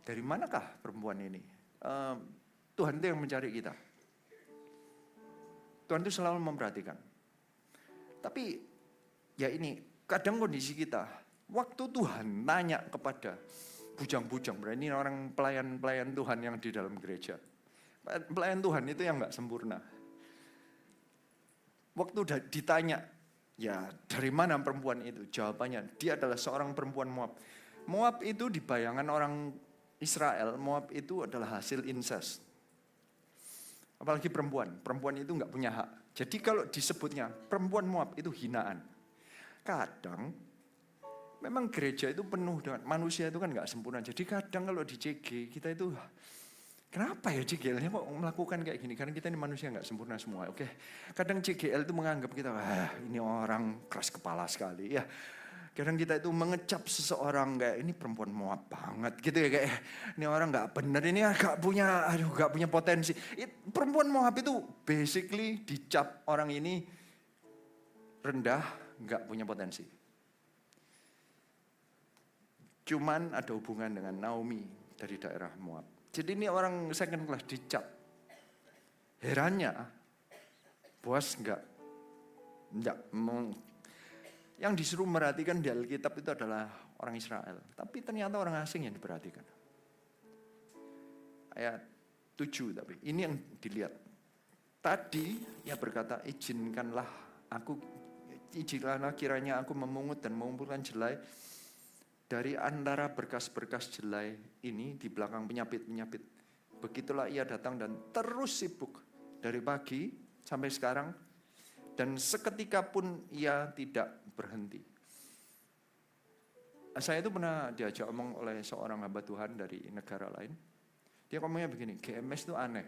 dari manakah perempuan ini? Tuhan itu yang mencari kita. Tuhan itu selalu memperhatikan. Tapi ya ini, kadang kondisi kita, waktu Tuhan nanya kepada bujang-bujang, berarti ini orang pelayan-pelayan Tuhan yang di dalam gereja. Pelayan Tuhan itu yang gak sempurna. Waktu ditanya, ya dari mana perempuan itu? Jawabannya, dia adalah seorang perempuan Moab. Moab itu di bayangan orang Israel, Moab itu adalah hasil incest. Apalagi perempuan itu gak punya hak. Jadi kalau disebutnya perempuan Moab itu hinaan. Kadang, memang gereja itu penuh dengan, manusia itu kan gak sempurna. Jadi kadang kalau di CG, kita itu, kenapa ya CGL-nya kok melakukan kayak gini? Karena kita ini manusia nggak sempurna semua, oke? Kadang CGL itu menganggap kita, ini orang keras kepala sekali, ya. Kadang kita itu mengecap seseorang kayak ini perempuan Moab banget, gitu ya kayak ini orang nggak benar, ini nggak punya potensi. Perempuan Moab itu basically dicap orang ini rendah, nggak punya potensi. Cuman ada hubungan dengan Naomi dari daerah Moab. Jadi ini orang second class dicap. Herannya, bos enggak. Yang disuruh merhatikan di Alkitab itu adalah orang Israel. Tapi ternyata orang asing yang diperhatikan. Ayat 7 tapi, ini yang dilihat. Tadi ia berkata, izinkanlah kiranya aku memungut dan mengumpulkan jelai dari antara berkas-berkas jelai ini di belakang penyapit-penyapit. Begitulah ia datang dan terus sibuk dari pagi sampai sekarang. Dan seketika pun ia tidak berhenti. Saya itu pernah diajak omong oleh seorang hamba Tuhan dari negara lain. Dia ngomongnya begini, GMS itu aneh.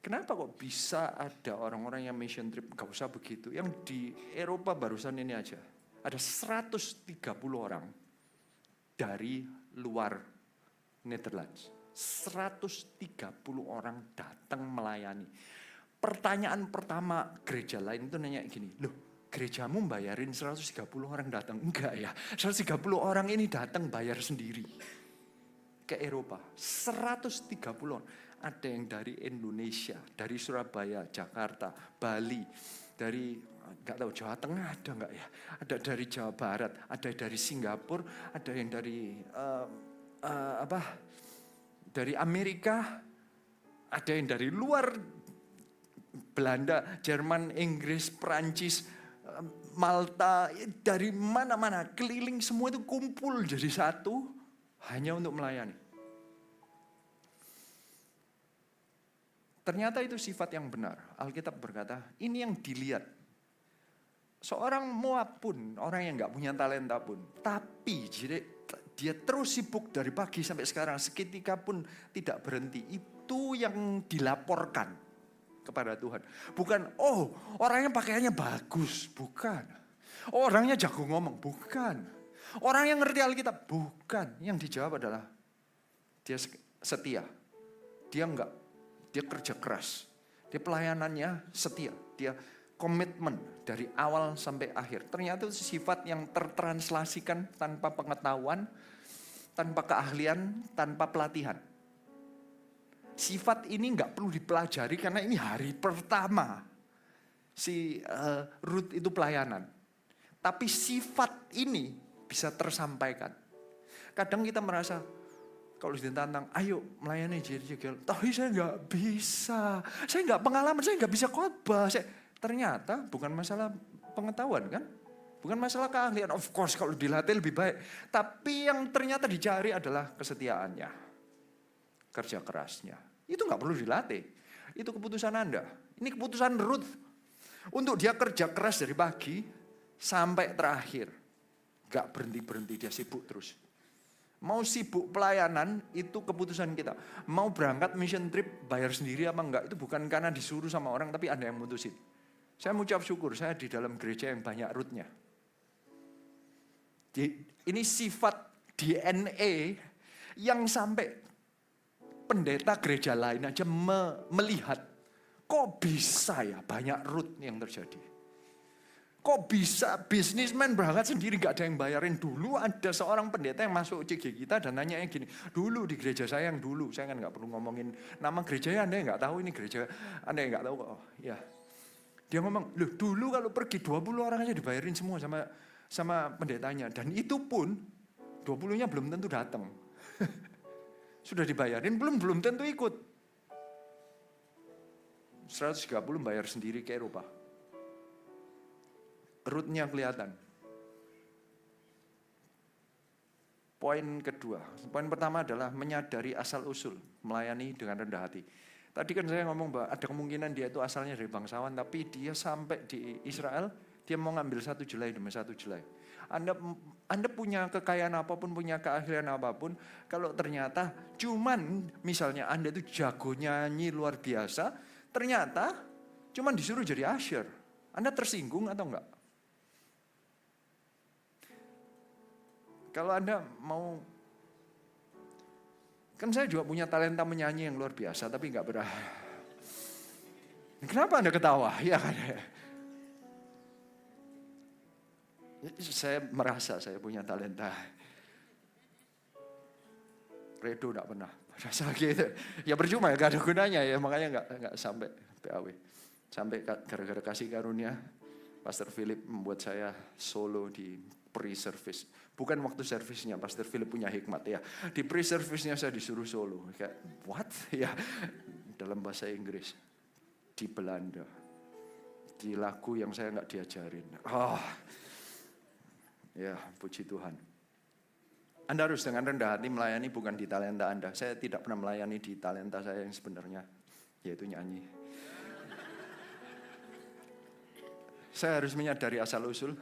Kenapa kok bisa ada orang-orang yang mission trip, gak usah begitu. Yang di Eropa barusan ini aja. Ada 130 orang dari luar Netherlands. 130 orang datang melayani. Pertanyaan pertama gereja lain itu nanya gini, loh gerejamu bayarin 130 orang datang? Enggak ya, 130 orang ini datang bayar sendiri. Ke Eropa, 130 orang. Ada yang dari Indonesia, dari Surabaya, Jakarta, Bali, dari nggak tahu Jawa Tengah ada nggak ya? Ada dari Jawa Barat, ada dari Singapura, ada yang dari dari Amerika, ada yang dari luar Belanda, Jerman, Inggris, Perancis, Malta, dari mana-mana keliling semua itu kumpul jadi satu hanya untuk melayani. Ternyata itu sifat yang benar. Alkitab berkata, ini yang dilihat. Seorang Moab pun, orang yang gak punya talenta pun. Tapi dia terus sibuk dari pagi sampai sekarang. Seketika pun tidak berhenti. Itu yang dilaporkan kepada Tuhan. Bukan, orangnya pakaiannya bagus. Bukan. Orangnya jago ngomong. Bukan. Orang yang ngerti Alkitab. Bukan. Yang dijawab adalah, dia setia. Dia kerja keras. Dia pelayanannya setia. Dia komitmen dari awal sampai akhir. Ternyata itu sifat yang tertranslasikan tanpa pengetahuan, tanpa keahlian, tanpa pelatihan. Sifat ini nggak perlu dipelajari karena ini hari pertama si Ruth itu pelayanan. Tapi sifat ini bisa tersampaikan. Kadang kita merasa, kalau ditantang, ayo melayani JGL. Tapi saya nggak bisa. Saya nggak pengalaman, saya nggak bisa khotbah. Ternyata bukan masalah pengetahuan kan. Bukan masalah keahlian. Of course kalau dilatih lebih baik. Tapi yang ternyata dicari adalah kesetiaannya. Kerja kerasnya. Itu nggak perlu dilatih. Itu keputusan Anda. Ini keputusan Ruth. Untuk dia kerja keras dari pagi sampai terakhir. Gak berhenti-berhenti, dia sibuk terus. Mau sibuk pelayanan, itu keputusan kita. Mau berangkat mission trip, bayar sendiri apa enggak, itu bukan karena disuruh sama orang, tapi Anda yang mutusin. Saya mengucap syukur, saya di dalam gereja yang banyak rootnya. Ini sifat DNA yang sampai pendeta gereja lain aja melihat, kok bisa ya banyak root yang terjadi. Kok bisa bisnismen berangkat sendiri gak ada yang bayarin. Dulu ada seorang pendeta yang masuk CG kita dan nanya gini, dulu di gereja saya yang dulu, saya kan gak perlu ngomongin nama gerejanya, Anda yang gak tahu ini gereja, Anda yang gak tahu kok. Ya. Dia ngomong, loh dulu kalau pergi 20 orang aja dibayarin semua sama pendetanya. Dan itu pun 20-nya belum tentu datang. Sudah dibayarin, belum tentu ikut. 130 bayar sendiri ke Eropa. Rootnya kelihatan. Poin kedua, poin pertama adalah menyadari asal-usul, melayani dengan rendah hati. Tadi kan saya ngomong bahwa ada kemungkinan dia itu asalnya dari bangsawan, tapi dia sampai di Israel, dia mau ngambil satu jelai demi satu jelai. Anda punya kekayaan apapun, punya keahlian apapun, kalau ternyata cuman misalnya Anda itu jago nyanyi luar biasa, ternyata cuman disuruh jadi usher. Anda tersinggung atau enggak? Kalau Anda mau, kan saya juga punya talenta menyanyi yang luar biasa, tapi enggak berah. Kenapa Anda ketawa? Ya kan? Saya merasa saya punya talenta. Redo enggak pernah merasa gitu. Ya percuma ya, gak ada gunanya ya, makanya enggak sampai PAW. Sampai gara-gara kasih karunia, Pastor Philip membuat saya solo di pre-service. Bukan waktu servisnya, Pastor Philip punya hikmat ya. Di pre-service-nya saya disuruh solo. Kayak, what? Ya, dalam bahasa Inggris. Di Belanda. Di lagu yang saya nggak diajarin. Ya, puji Tuhan. Anda harus dengan rendah hati melayani bukan di talenta Anda. Saya tidak pernah melayani di talenta saya yang sebenarnya, yaitu nyanyi. Saya harus menyadari asal-usul.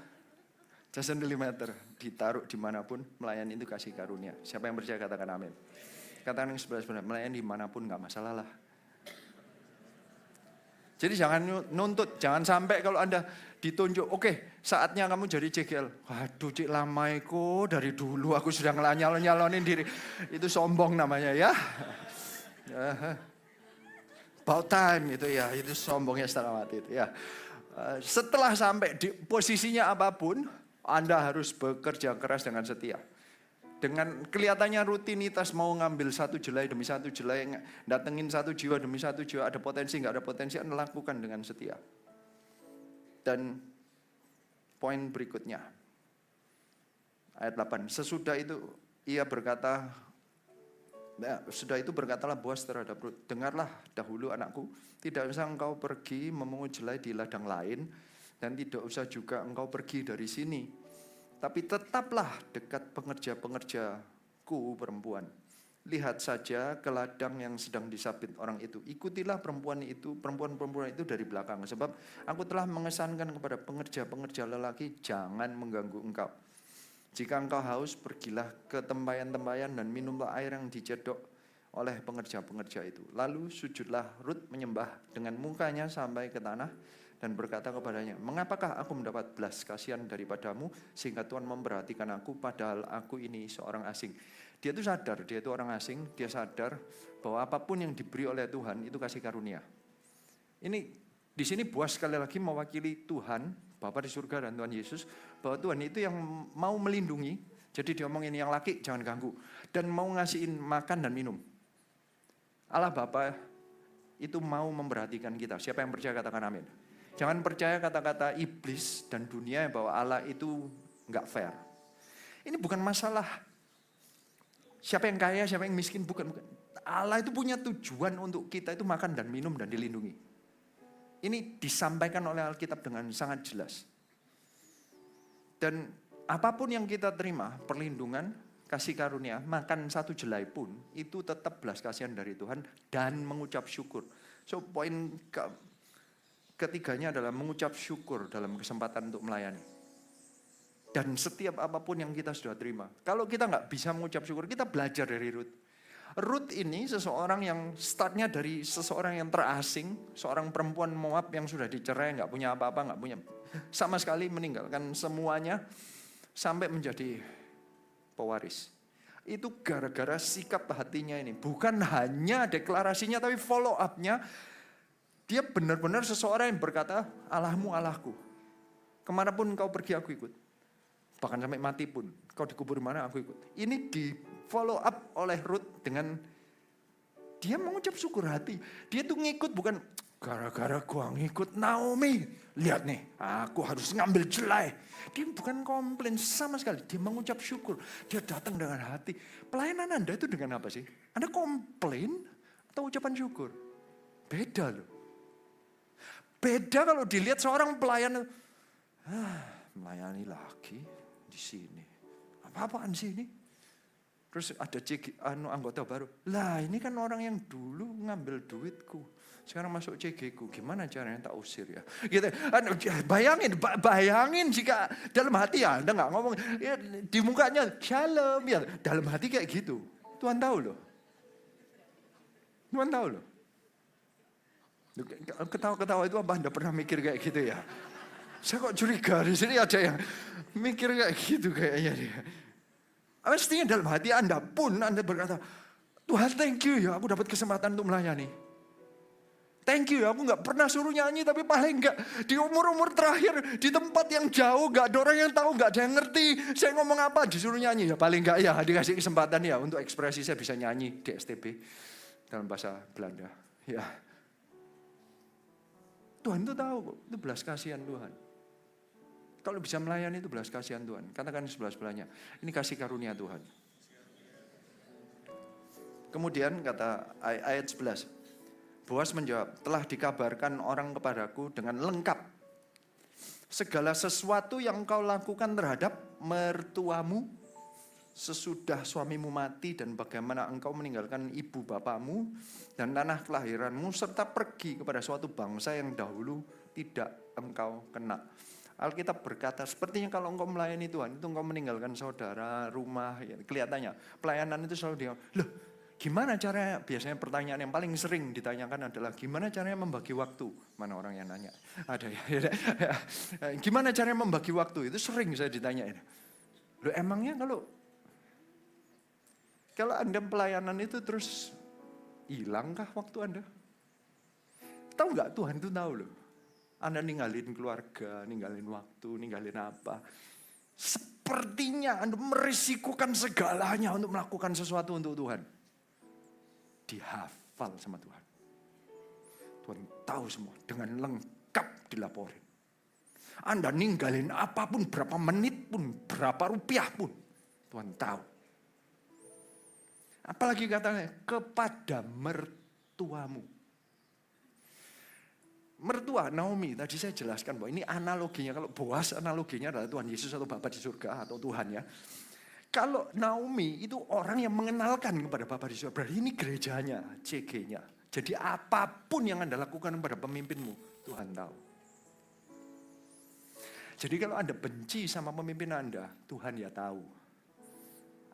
Doesn't really matter, ditaruh dimanapun, melayani itu kasih karunia. Siapa yang percaya katakan amin. Katakan yang sebelah-sebelah, melayani dimanapun gak masalah lah. Jadi jangan nuntut, jangan sampai kalau Anda ditunjuk, oke, saatnya kamu jadi CGL. Waduh cik lamaiku, dari dulu aku sudah nyalonin diri. Itu sombong namanya ya. About time itu ya, itu sombongnya setengah mati itu ya. Setelah sampai di posisinya apapun, Anda harus bekerja keras dengan setia. Dengan kelihatannya rutinitas mau ngambil satu jelai demi satu jelai, datengin satu jiwa demi satu jiwa, ada potensi nggak ada potensi, Anda lakukan dengan setia. Dan poin berikutnya, ayat 8, sesudah itu ia berkata, sudah itu berkatalah Boas terhadap Rut, dengarlah dahulu anakku, tidak usah engkau pergi memungut jelai di ladang lain, dan tidak usah juga engkau pergi dari sini. Tapi tetaplah dekat pengerja-pengerjaku perempuan. Lihat saja ke ladang yang sedang disabit orang itu. Ikutilah perempuan-perempuan itu dari belakang. Sebab aku telah mengesankan kepada pengerja-pengerja lelaki, jangan mengganggu engkau. Jika engkau haus, pergilah ke tempayan-tempayan dan minumlah air yang dicedok oleh pengerja-pengerja itu. Lalu sujudlah Rut menyembah dengan mukanya sampai ke tanah dan berkata kepadanya, mengapakah aku mendapat belas kasihan daripadamu sehingga Tuhan memperhatikan aku padahal aku ini seorang asing. Dia itu sadar, dia itu orang asing, dia sadar bahwa apapun yang diberi oleh Tuhan itu kasih karunia. Ini di sini Boas sekali lagi mewakili Tuhan, Bapa di surga dan Tuhan Yesus, bahwa Tuhan itu yang mau melindungi. Jadi dia ngomongin yang laki jangan ganggu dan mau ngasihin makan dan minum. Allah Bapa itu mau memperhatikan kita. Siapa yang percaya katakan amin. Jangan percaya kata-kata iblis dan dunia bahwa Allah itu enggak fair. Ini bukan masalah siapa yang kaya, siapa yang miskin, bukan. Allah itu punya tujuan untuk kita itu makan dan minum dan dilindungi. Ini disampaikan oleh Alkitab dengan sangat jelas. Dan apapun yang kita terima, perlindungan, kasih karunia, makan satu jelai pun, itu tetap belas kasihan dari Tuhan dan mengucap syukur. So poin ketiganya adalah mengucap syukur dalam kesempatan untuk melayani. Dan setiap apapun yang kita sudah terima. Kalau kita nggak bisa mengucap syukur, kita belajar dari Ruth. Ruth ini seseorang yang startnya dari seseorang yang terasing, seorang perempuan Moab yang sudah dicerai, nggak punya apa-apa, nggak punya sama sekali, meninggalkan semuanya sampai menjadi pewaris. Itu gara-gara sikap hatinya ini. Bukan hanya deklarasinya, tapi follow up-nya. Dia benar-benar seseorang yang berkata, Allahmu Allahku. Kemanapun kau pergi aku ikut. Bahkan sampai mati pun, kau dikubur mana aku ikut. Ini di follow up oleh Ruth dengan dia mengucap syukur hati. Dia tuh ngikut bukan gara-gara gua ngikut Naomi. Lihat nih, aku harus ngambil jelai. Dia bukan komplain sama sekali. Dia mengucap syukur. Dia datang dengan hati. Pelayanan Anda itu dengan apa sih? Anda komplain atau ucapan syukur? Beda loh. Beda kalau dilihat seorang pelayan, melayani lagi di sini. Apa-apaan sih ini? Terus ada anggota baru. Lah ini kan orang yang dulu ngambil duitku. Sekarang masuk CG ku. Gimana caranya tak usir ya? Gitu. Bayangin jika dalam hati ya Anda nggak ngomong. Ya, di mukanya shalom. Ya, dalam hati kayak gitu. Tuhan tahu loh. Tuhan tahu loh. Ketawa-ketawa itu apa Anda pernah mikir kayak gitu ya? Saya kok curiga di sini ada yang mikir kayak gitu kayaknya dia. Mestinya dalam hati Anda pun Anda berkata, Tuhan thank you ya aku dapat kesempatan untuk melayani. Thank you ya aku gak pernah suruh nyanyi tapi paling gak di umur-umur terakhir di tempat yang jauh gak ada orang yang tahu, gak ada yang ngerti. Saya ngomong apa disuruh nyanyi ya paling gak ya dikasih kesempatan ya untuk ekspresi saya bisa nyanyi di STB dalam bahasa Belanda. Ya. Tuhan itu tahu kok, itu belas kasihan Tuhan. Kalau bisa melayani itu belas kasihan Tuhan. Katakan sebelah-sebelahnya, ini kasih karunia Tuhan. Kemudian kata ayat 11, Boas menjawab, telah dikabarkan orang kepadaku dengan lengkap. Segala sesuatu yang kau lakukan terhadap mertuamu sesudah suamimu mati dan bagaimana engkau meninggalkan ibu bapamu dan tanah kelahiranmu serta pergi kepada suatu bangsa yang dahulu tidak engkau kenal. Alkitab berkata, sepertinya kalau engkau melayani Tuhan, itu engkau meninggalkan saudara, rumah, ya, kelihatannya. Pelayanan itu selalu dia, loh gimana caranya, biasanya pertanyaan yang paling sering ditanyakan adalah, gimana caranya membagi waktu? Mana orang yang nanya? Ada ya. Gimana caranya membagi waktu? Itu sering saya ditanyain. Loh emangnya kalau Anda pelayanan itu terus hilangkah waktu Anda? Tahu nggak Tuhan itu tahu loh. Anda ninggalin keluarga, ninggalin waktu, ninggalin apa. Sepertinya Anda merisikukan segalanya untuk melakukan sesuatu untuk Tuhan. Dihafal sama Tuhan. Tuhan tahu semua, dengan lengkap dilaporin. Anda ninggalin apapun, berapa menit pun, berapa rupiah pun. Tuhan tahu. Apalagi katanya, kepada mertuamu. Mertua Naomi, tadi saya jelaskan bahwa ini analoginya, kalau Boas analoginya adalah Tuhan Yesus atau Bapa di surga atau Tuhan ya. Kalau Naomi itu orang yang mengenalkan kepada Bapa di surga, berarti ini gerejanya, CG-nya. Jadi apapun yang Anda lakukan kepada pemimpinmu, Tuhan tahu. Jadi kalau Anda benci sama pemimpin Anda, Tuhan ya tahu.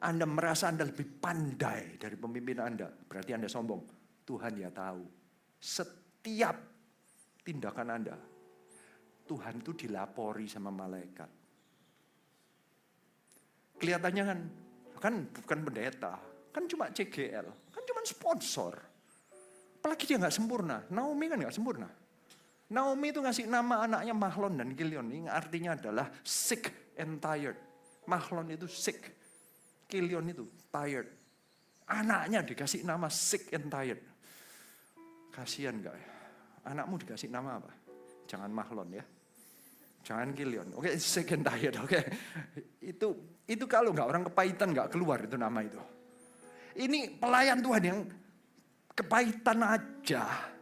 Anda merasa Anda lebih pandai dari pemimpin Anda, berarti Anda sombong. Tuhan ya tahu. Setiap tindakan Anda, Tuhan itu dilapori sama malaikat. Kelihatannya kan bukan pendeta, kan cuma CGL, kan cuma sponsor. Apalagi dia nggak sempurna. Naomi kan nggak sempurna. Naomi itu ngasih nama anaknya Mahlon dan Kilion. Ini artinya adalah sick and tired. Mahlon itu sick, Kilion itu tired. Anaknya dikasih nama sick and tired. Kasihan nggak ya? Anakmu dikasih nama apa? Jangan Mahlon ya. Jangan Kilion. Oke, sick and tired. Oke. Itu kalau nggak orang kepahitan nggak keluar itu nama itu. Ini pelayan Tuhan yang kepahitan aja.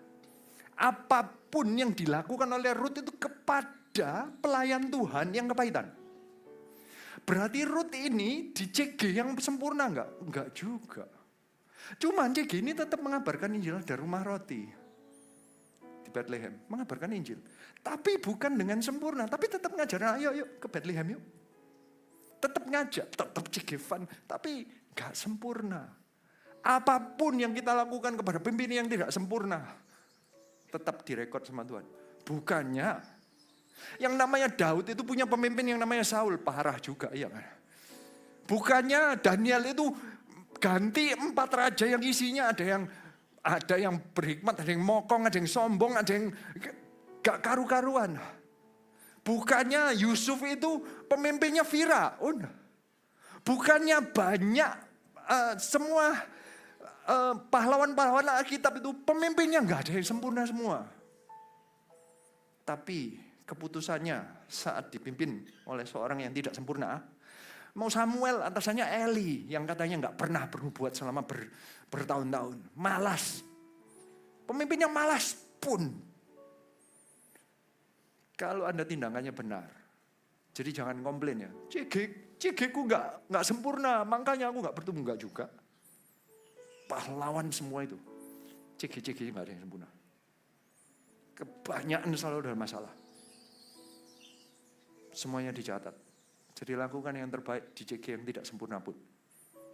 Apapun yang dilakukan oleh Ruth itu kepada pelayan Tuhan yang kepahitan. Berarti Ruth ini di CG yang sempurna enggak? Enggak juga. Cuman CG ini tetap mengabarkan Injil dari rumah roti. Di Bethlehem, mengabarkan Injil. Tapi bukan dengan sempurna, tapi tetap ngajarin, ayo ke Bethlehem yuk. tetap ngajak, tetap cigevan, tapi gak sempurna. Apapun yang kita lakukan kepada pemimpin yang tidak sempurna, tetap direkod sama Tuhan. Bukannya, yang namanya Daud itu punya pemimpin yang namanya Saul, parah juga, iya kan? Bukannya Daniel itu ganti 4 raja yang isinya ada yang berhikmat, ada yang mokong, ada yang sombong, ada yang gak karu-karuan. Bukannya Yusuf itu pemimpinnya Firaun. Bukannya banyak semua pahlawan-pahlawan Alkitab itu pemimpinnya nggak ada yang sempurna semua. Tapi keputusannya saat dipimpin oleh seorang yang tidak sempurna. Mau Samuel, atasannya Eli yang katanya nggak pernah bernubuat selama bertahun-tahun. Malas. Pemimpinnya malas pun. Kalau Anda tindakannya benar. Jadi jangan komplain ya. CG ku nggak sempurna, makanya aku nggak bertumbuh, nggak juga. Pahlawan semua itu. CG nggak ada yang sempurna. Kebanyakan selalu ada masalah. Semuanya dicatat. Jadi lakukan yang terbaik di CG yang tidak sempurna pun.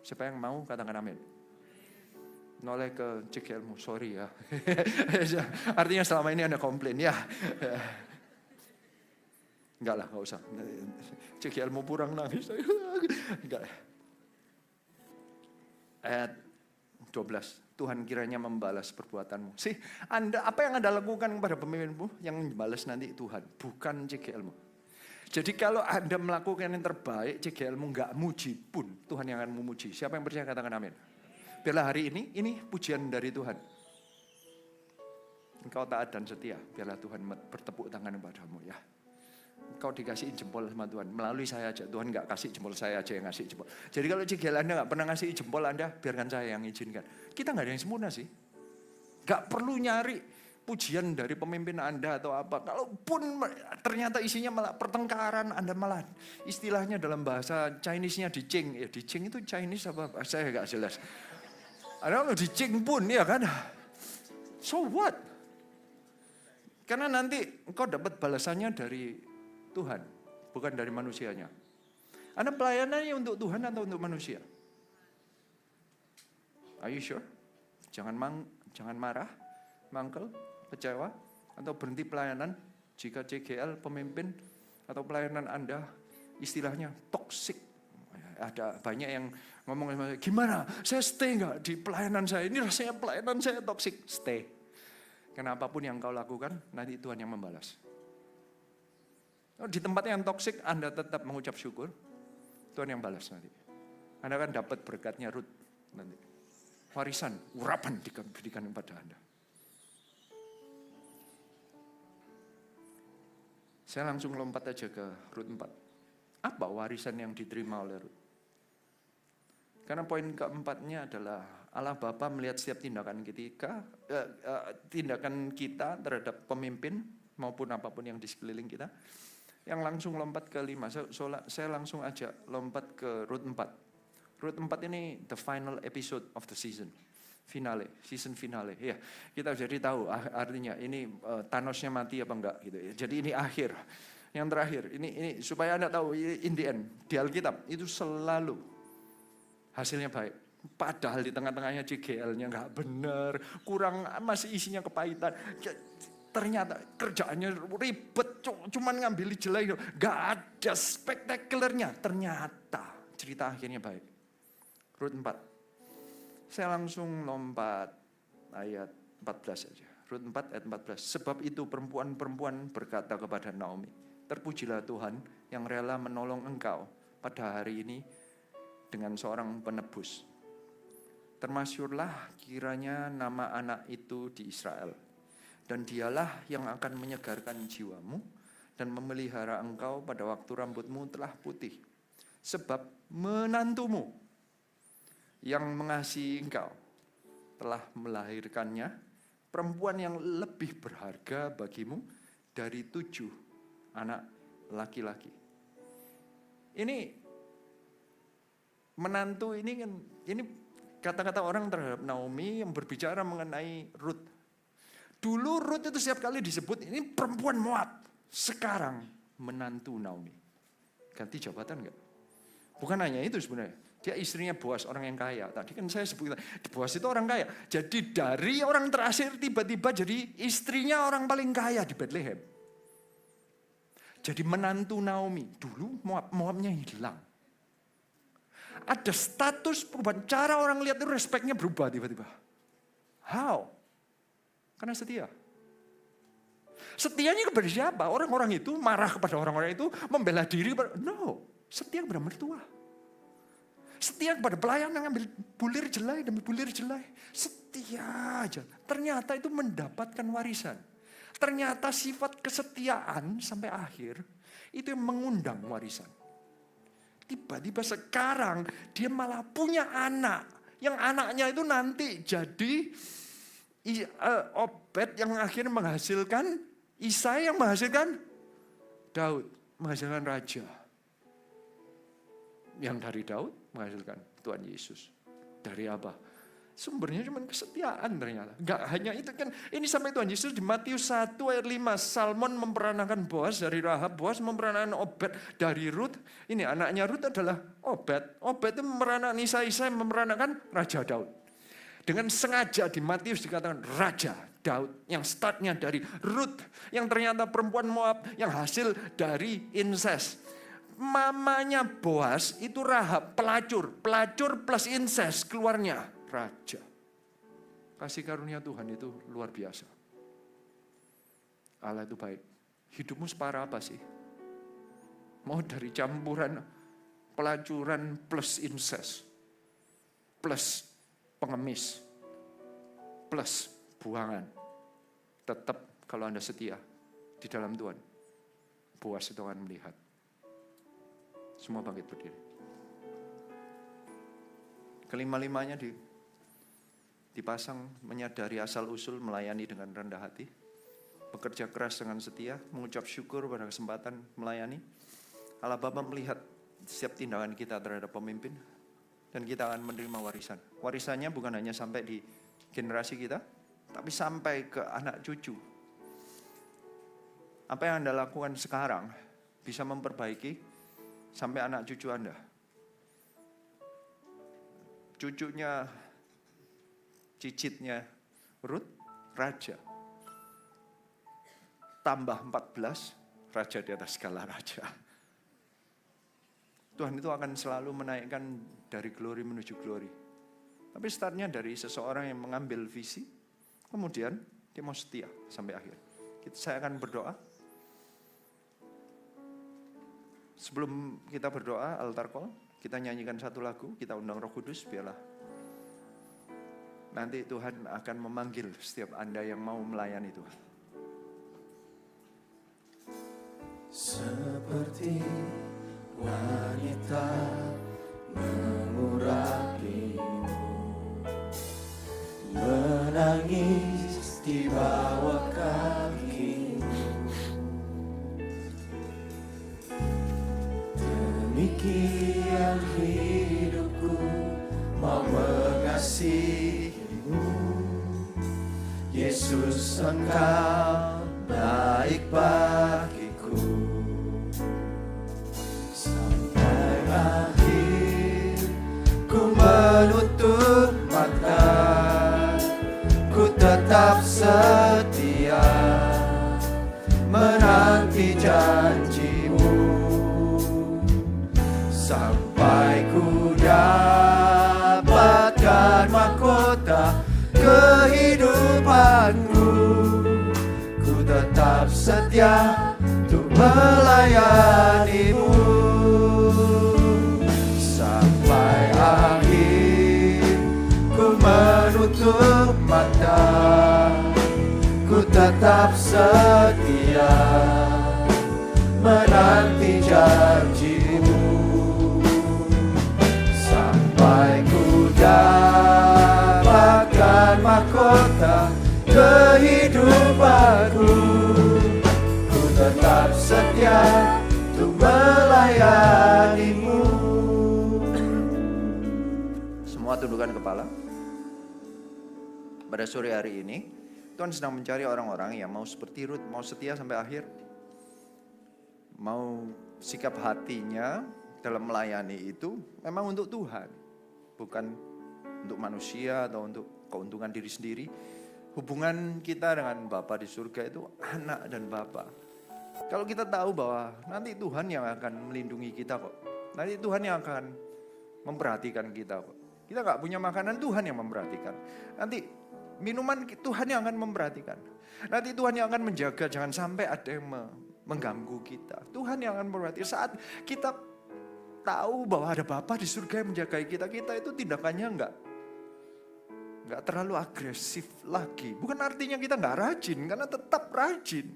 Siapa yang mau katakan amin. Noleh ke CGLmu, sorry ya. Artinya selama ini Anda komplain ya. Enggak lah, enggak usah. CGLmu kurang nangis. Enggak. Ayat 12. Tuhan kiranya membalas perbuatanmu. Apa yang Anda lakukan kepada pemimpinmu, yang membalas nanti Tuhan, bukan CGLmu. Jadi kalau Anda melakukan yang terbaik, CGLmu enggak muji pun, Tuhan yang akan memuji. Siapa yang percaya katakan amin. Biarlah hari ini pujian dari Tuhan. Engkau taat dan setia, biarlah Tuhan bertepuk tangan kepadamu ya. Engkau dikasih jempol sama Tuhan, melalui saya aja. Tuhan enggak kasih jempol, saya aja yang ngasih jempol. Jadi kalau CGL Anda enggak pernah ngasih jempol Anda, biarkan saya yang izinkan. Kita enggak ada yang sempurna sih. Enggak perlu nyari pujian dari pemimpin Anda atau apa. Kalaupun ternyata isinya malah pertengkaran, Anda malah istilahnya dalam bahasa Chinese-nya dicing. Ya dicing itu Chinese apa? Saya enggak jelas. Ada kalau dicing pun ya kan. So what? Karena nanti engkau dapat balasannya dari Tuhan, bukan dari manusianya. Anda pelayanannya untuk Tuhan atau untuk manusia? Are you sure? Jangan marah, mangkel, kecewa, atau berhenti pelayanan jika CGL pemimpin atau pelayanan Anda istilahnya toksik. Ada banyak yang ngomong, gimana? Saya stay nggak di pelayanan saya? Ini rasanya pelayanan saya toksik. Stay. Karena apapun yang kau lakukan, nanti Tuhan yang membalas. Di tempat yang toksik, Anda tetap mengucap syukur, Tuhan yang balas nanti. Anda akan dapat berkatnya Rut nanti. Warisan, urapan diberikan kepada Anda. Saya langsung lompat aja ke Rut 4. Apa warisan yang diterima oleh Rut? Karena poin keempatnya adalah Allah Bapa melihat setiap tindakan kita terhadap pemimpin maupun apapun yang di sekeliling kita. Yang langsung lompat ke 5. Saya langsung aja lompat ke Rut 4. Rut 4 ini the final episode of the season. Season finale. Ya, kita jadi tahu artinya ini Thanosnya mati apa enggak gitu ya. Jadi ini akhir. Yang terakhir, ini supaya Anda tahu in the end di Alkitab itu selalu hasilnya baik. Padahal di tengah-tengahnya CGL-nya enggak benar, kurang masih isinya kepahitan. Ternyata kerjaannya ribet, cuman ngambil jelek, gak ada spektakulernya. Ternyata cerita akhirnya baik. Rut 4. Saya langsung lompat ayat 14 saja. Rut 4 ayat 14. Sebab itu perempuan-perempuan berkata kepada Naomi, terpujilah Tuhan yang rela menolong engkau pada hari ini dengan seorang penebus. Termasyurlah kiranya nama anak itu di Israel. Dan dialah yang akan menyegarkan jiwamu dan memelihara engkau pada waktu rambutmu telah putih. Sebab menantumu yang mengasihi engkau telah melahirkannya, perempuan yang lebih berharga bagimu dari 7 anak laki-laki. Ini menantu ini kan, ini kata-kata orang terhadap Naomi yang berbicara mengenai Rut. Dulu Rut itu setiap kali disebut ini perempuan Moab. Sekarang menantu Naomi. Ganti jabatan enggak? Bukan hanya itu sebenarnya. Dia istrinya Boas, orang yang kaya. Tadi kan saya sebut, Boas itu orang kaya. Jadi dari orang terasir tiba-tiba jadi istrinya orang paling kaya di Bethlehem. Jadi menantu Naomi. Dulu Moabnya hilang. Ada status perubahan. Cara orang lihat itu respeknya berubah tiba-tiba. How? Karena setia. Setianya kepada siapa? Orang-orang itu marah kepada orang-orang itu, membela diri kepada... No, setia kepada mertua. Setia kepada pelayan yang ambil bulir jelai demi bulir jelai. Setia aja. Ternyata itu mendapatkan warisan. Ternyata sifat kesetiaan sampai akhir, itu yang mengundang warisan. Tiba-tiba sekarang dia malah punya anak. Yang anaknya itu nanti jadi Obed yang akhirnya menghasilkan Isai, yang menghasilkan Daud, menghasilkan raja. Yang dari Daud menghasilkan Tuhan Yesus. Dari apa? Sumbernya cuma kesetiaan ternyata. Enggak hanya itu kan. Ini sampai Tuhan Yesus di Matius 1 ayat 5. Salmon memperanakan Boas dari Rahab. Boas memperanakan Obed dari Rut. Ini anaknya Rut adalah Obed. Obed itu memperanakan Isai. Isai memperanakan Raja Daud. Dengan sengaja di Matius dikatakan Raja Daud. Yang startnya dari Rut. Yang ternyata perempuan Moab. Yang hasil dari incest. Mamanya Boas itu Rahab, pelacur. Pelacur plus incest keluarnya. Raja. Kasih karunia Tuhan itu luar biasa. Allah itu baik. Hidupmu separah apa sih? Mau dari campuran pelacuran plus incest, plus pengemis, plus buangan. Tetap kalau Anda setia di dalam Tuhan, Boas itu akan melihat. Semua bangkit berdiri. Kelima-limanya dipasang menyadari asal-usul, melayani dengan rendah hati, bekerja keras dengan setia, mengucap syukur pada kesempatan melayani. Allah Bapa melihat setiap tindakan kita terhadap pemimpin, dan kita akan menerima warisan. Warisannya bukan hanya sampai di generasi kita, tapi sampai ke anak cucu. Apa yang Anda lakukan sekarang bisa memperbaiki sampai anak cucu Anda. Cucunya, cicitnya Rut, raja. Tambah 14, raja di atas segala raja. Tuhan itu akan selalu menaikkan dari glory menuju glory. Tapi startnya dari seseorang yang mengambil visi, kemudian dia mau setia sampai akhir. Saya akan berdoa. Sebelum kita berdoa, altar call, kita nyanyikan satu lagu, kita undang Roh Kudus, biarlah nanti Tuhan akan memanggil setiap Anda yang mau melayani Tuhan. Seperti wanita mengurapimu, menangis di bawah kakimu. Demikian hidupku mau mengasihimu, Yesus Engkau baik bagiku. Sampai akhir ku menutup mata, ku tetap setia menanti janjimu. Sampai ku dapatkan mahkota kehidupanku, ku tetap setia untuk melayanimu. Sampai akhir ku menutup mata, ku tetap setia menanti janjimu. Sampai ku dapatkan mahkota kehidupanku, ku tetap setia untuk melayanimu. Semua tundukkan kepala. Pada sore hari ini, Tuhan sedang mencari orang-orang yang mau seperti Rut, mau setia sampai akhir. Mau sikap hatinya dalam melayani itu memang untuk Tuhan, bukan untuk manusia atau untuk keuntungan diri sendiri. Hubungan kita dengan Bapa di surga itu anak dan Bapa. Kalau kita tahu bahwa nanti Tuhan yang akan melindungi kita kok, nanti Tuhan yang akan memperhatikan kita kok. Kita gak punya makanan, Tuhan yang memperhatikan. Nanti minuman Tuhan yang akan memperhatikan. Nanti Tuhan yang akan menjaga, jangan sampai ada yang mengganggu kita. Tuhan yang akan memperhatikan. Saat kita tahu bahwa ada Bapa di surga yang menjaga kita itu tindakannya enggak terlalu agresif lagi. Bukan artinya kita enggak rajin, karena tetap rajin.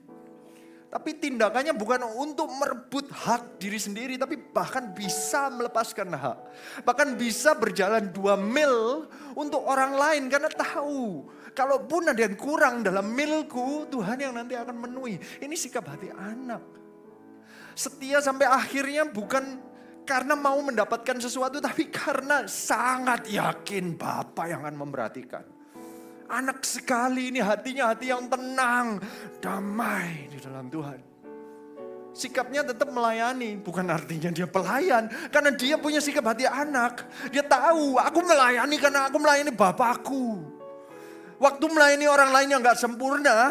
Tapi tindakannya bukan untuk merebut hak diri sendiri, tapi bahkan bisa melepaskan hak. Bahkan bisa berjalan 2 mil untuk orang lain, karena tahu kalaupun ada yang kurang dalam milku, Tuhan yang nanti akan memenuhi. Ini sikap hati anak. Setia sampai akhirnya bukan karena mau mendapatkan sesuatu, tapi karena sangat yakin Bapa yang akan memperhatikan. Anak sekali ini hatinya hati yang tenang, damai di dalam Tuhan. Sikapnya tetap melayani, bukan artinya dia pelayan. Karena dia punya sikap hati anak. Dia tahu, aku melayani karena aku melayani Bapakku. Waktu melayani orang lain yang gak sempurna,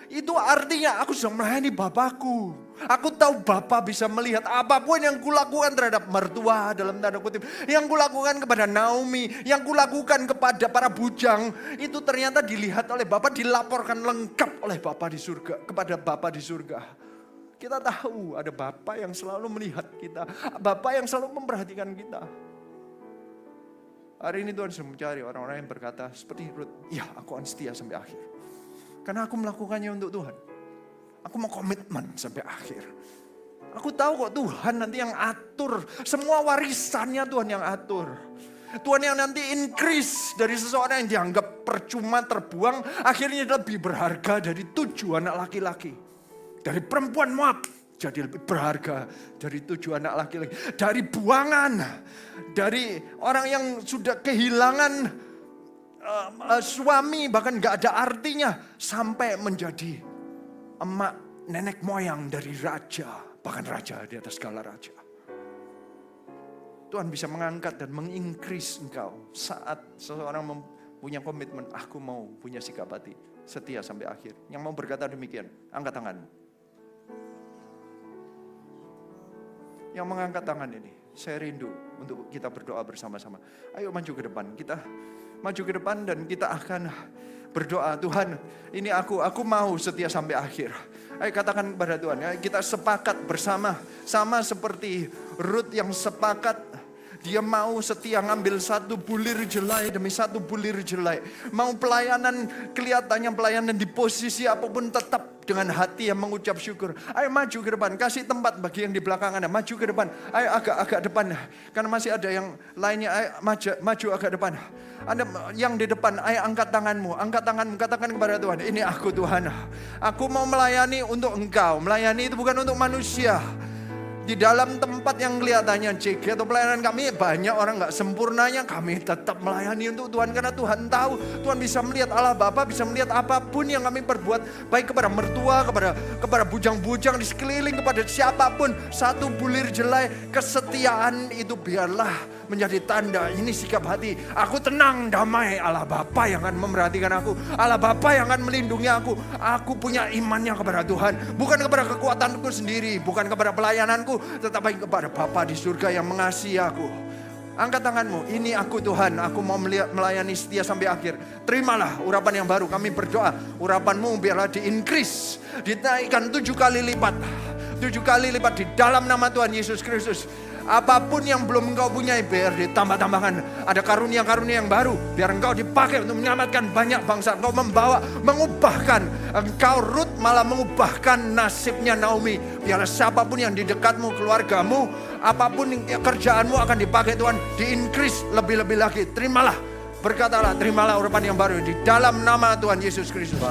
itu artinya aku sudah melayani Bapakku. Aku tahu Bapa bisa melihat apapun yang kulakukan terhadap mertua dalam tanda kutip. Yang kulakukan kepada Naomi, yang kulakukan kepada para bujang. Itu ternyata dilihat oleh Bapa, dilaporkan lengkap oleh Bapa di surga. Kepada Bapa di surga. Kita tahu ada Bapa yang selalu melihat kita. Bapa yang selalu memperhatikan kita. Hari ini Tuhan sedang mencari orang-orang yang berkata seperti Ruth. Ya, aku akan setia sampai akhir. Karena aku melakukannya untuk Tuhan. Aku mau komitmen sampai akhir. Aku tahu kok Tuhan nanti yang atur. Semua warisannya Tuhan yang atur. Tuhan yang nanti increase dari seseorang yang dianggap percuma terbuang. Akhirnya lebih berharga dari 7 anak laki-laki. Dari perempuan Moab jadi lebih berharga dari 7 anak laki-laki. Dari buangan. Dari orang yang sudah kehilangan suami bahkan gak ada artinya. Sampai menjadi emak nenek moyang dari raja, bahkan raja di atas segala raja. Tuhan bisa mengangkat dan mengincrease engkau saat seseorang punya komitmen, aku mau punya sikap hati setia sampai akhir. Yang mau berkata demikian, angkat tangan. Yang mengangkat tangan ini, saya rindu untuk kita berdoa bersama-sama. Ayo maju ke depan, kita maju ke depan dan kita akan berdoa, Tuhan ini aku mau setia sampai akhir. Ayo katakan kepada Tuhan, ya, kita sepakat bersama. Sama seperti Ruth yang sepakat. Dia mau setia ngambil 1 bulir jelai demi 1 bulir jelai. Mau pelayanan, kelihatannya pelayanan di posisi apapun tetap dengan hati yang mengucap syukur. Ayo maju ke depan, kasih tempat bagi yang di belakang Anda. Maju ke depan, ayo agak depan. Karena masih ada yang lainnya, ayo maju agak depan. Anda yang di depan, ayo angkat tanganmu, katakan kepada Tuhan, ini aku Tuhan. Aku mau melayani untuk Engkau. Melayani itu bukan untuk manusia. Di dalam tempat yang kelihatannya JG atau pelayanan kami banyak orang gak sempurnanya, kami tetap melayani untuk Tuhan. Karena Tuhan tahu, Tuhan bisa melihat, Allah Bapa bisa melihat apapun yang kami perbuat. Baik kepada mertua, kepada bujang-bujang di sekeliling, kepada siapapun. 1 bulir jelai kesetiaan itu biarlah menjadi tanda, ini sikap hati. Aku tenang, damai, Allah Bapa yang akan memperhatikan aku. Allah Bapa yang akan melindungi aku. Aku punya imannya kepada Tuhan. Bukan kepada kekuatanku sendiri, bukan kepada pelayananku, tetapi kepada Bapa di surga yang mengasihi aku. Angkat tanganmu, ini aku Tuhan, aku mau melayani setia sampai akhir. Terimalah urapan yang baru, kami berdoa. Urapanmu biarlah di-increase, dinaikkan 7 kali lipat. 7 kali lipat di dalam nama Tuhan Yesus Kristus. Apapun yang belum engkau punya, biar ditambah-tambahkan. Ada karunia-karunia yang baru, biar engkau dipakai untuk menyelamatkan banyak bangsa. Engkau mengubahkan. Engkau Ruth malah mengubahkan nasibnya Naomi. Biar siapapun yang di dekatmu, keluargamu, apapun kerjaanmu akan dipakai Tuhan. Di-increase lebih-lebih lagi. Terimalah, berkatalah, terimalah urapan yang baru di dalam nama Tuhan Yesus Kristus.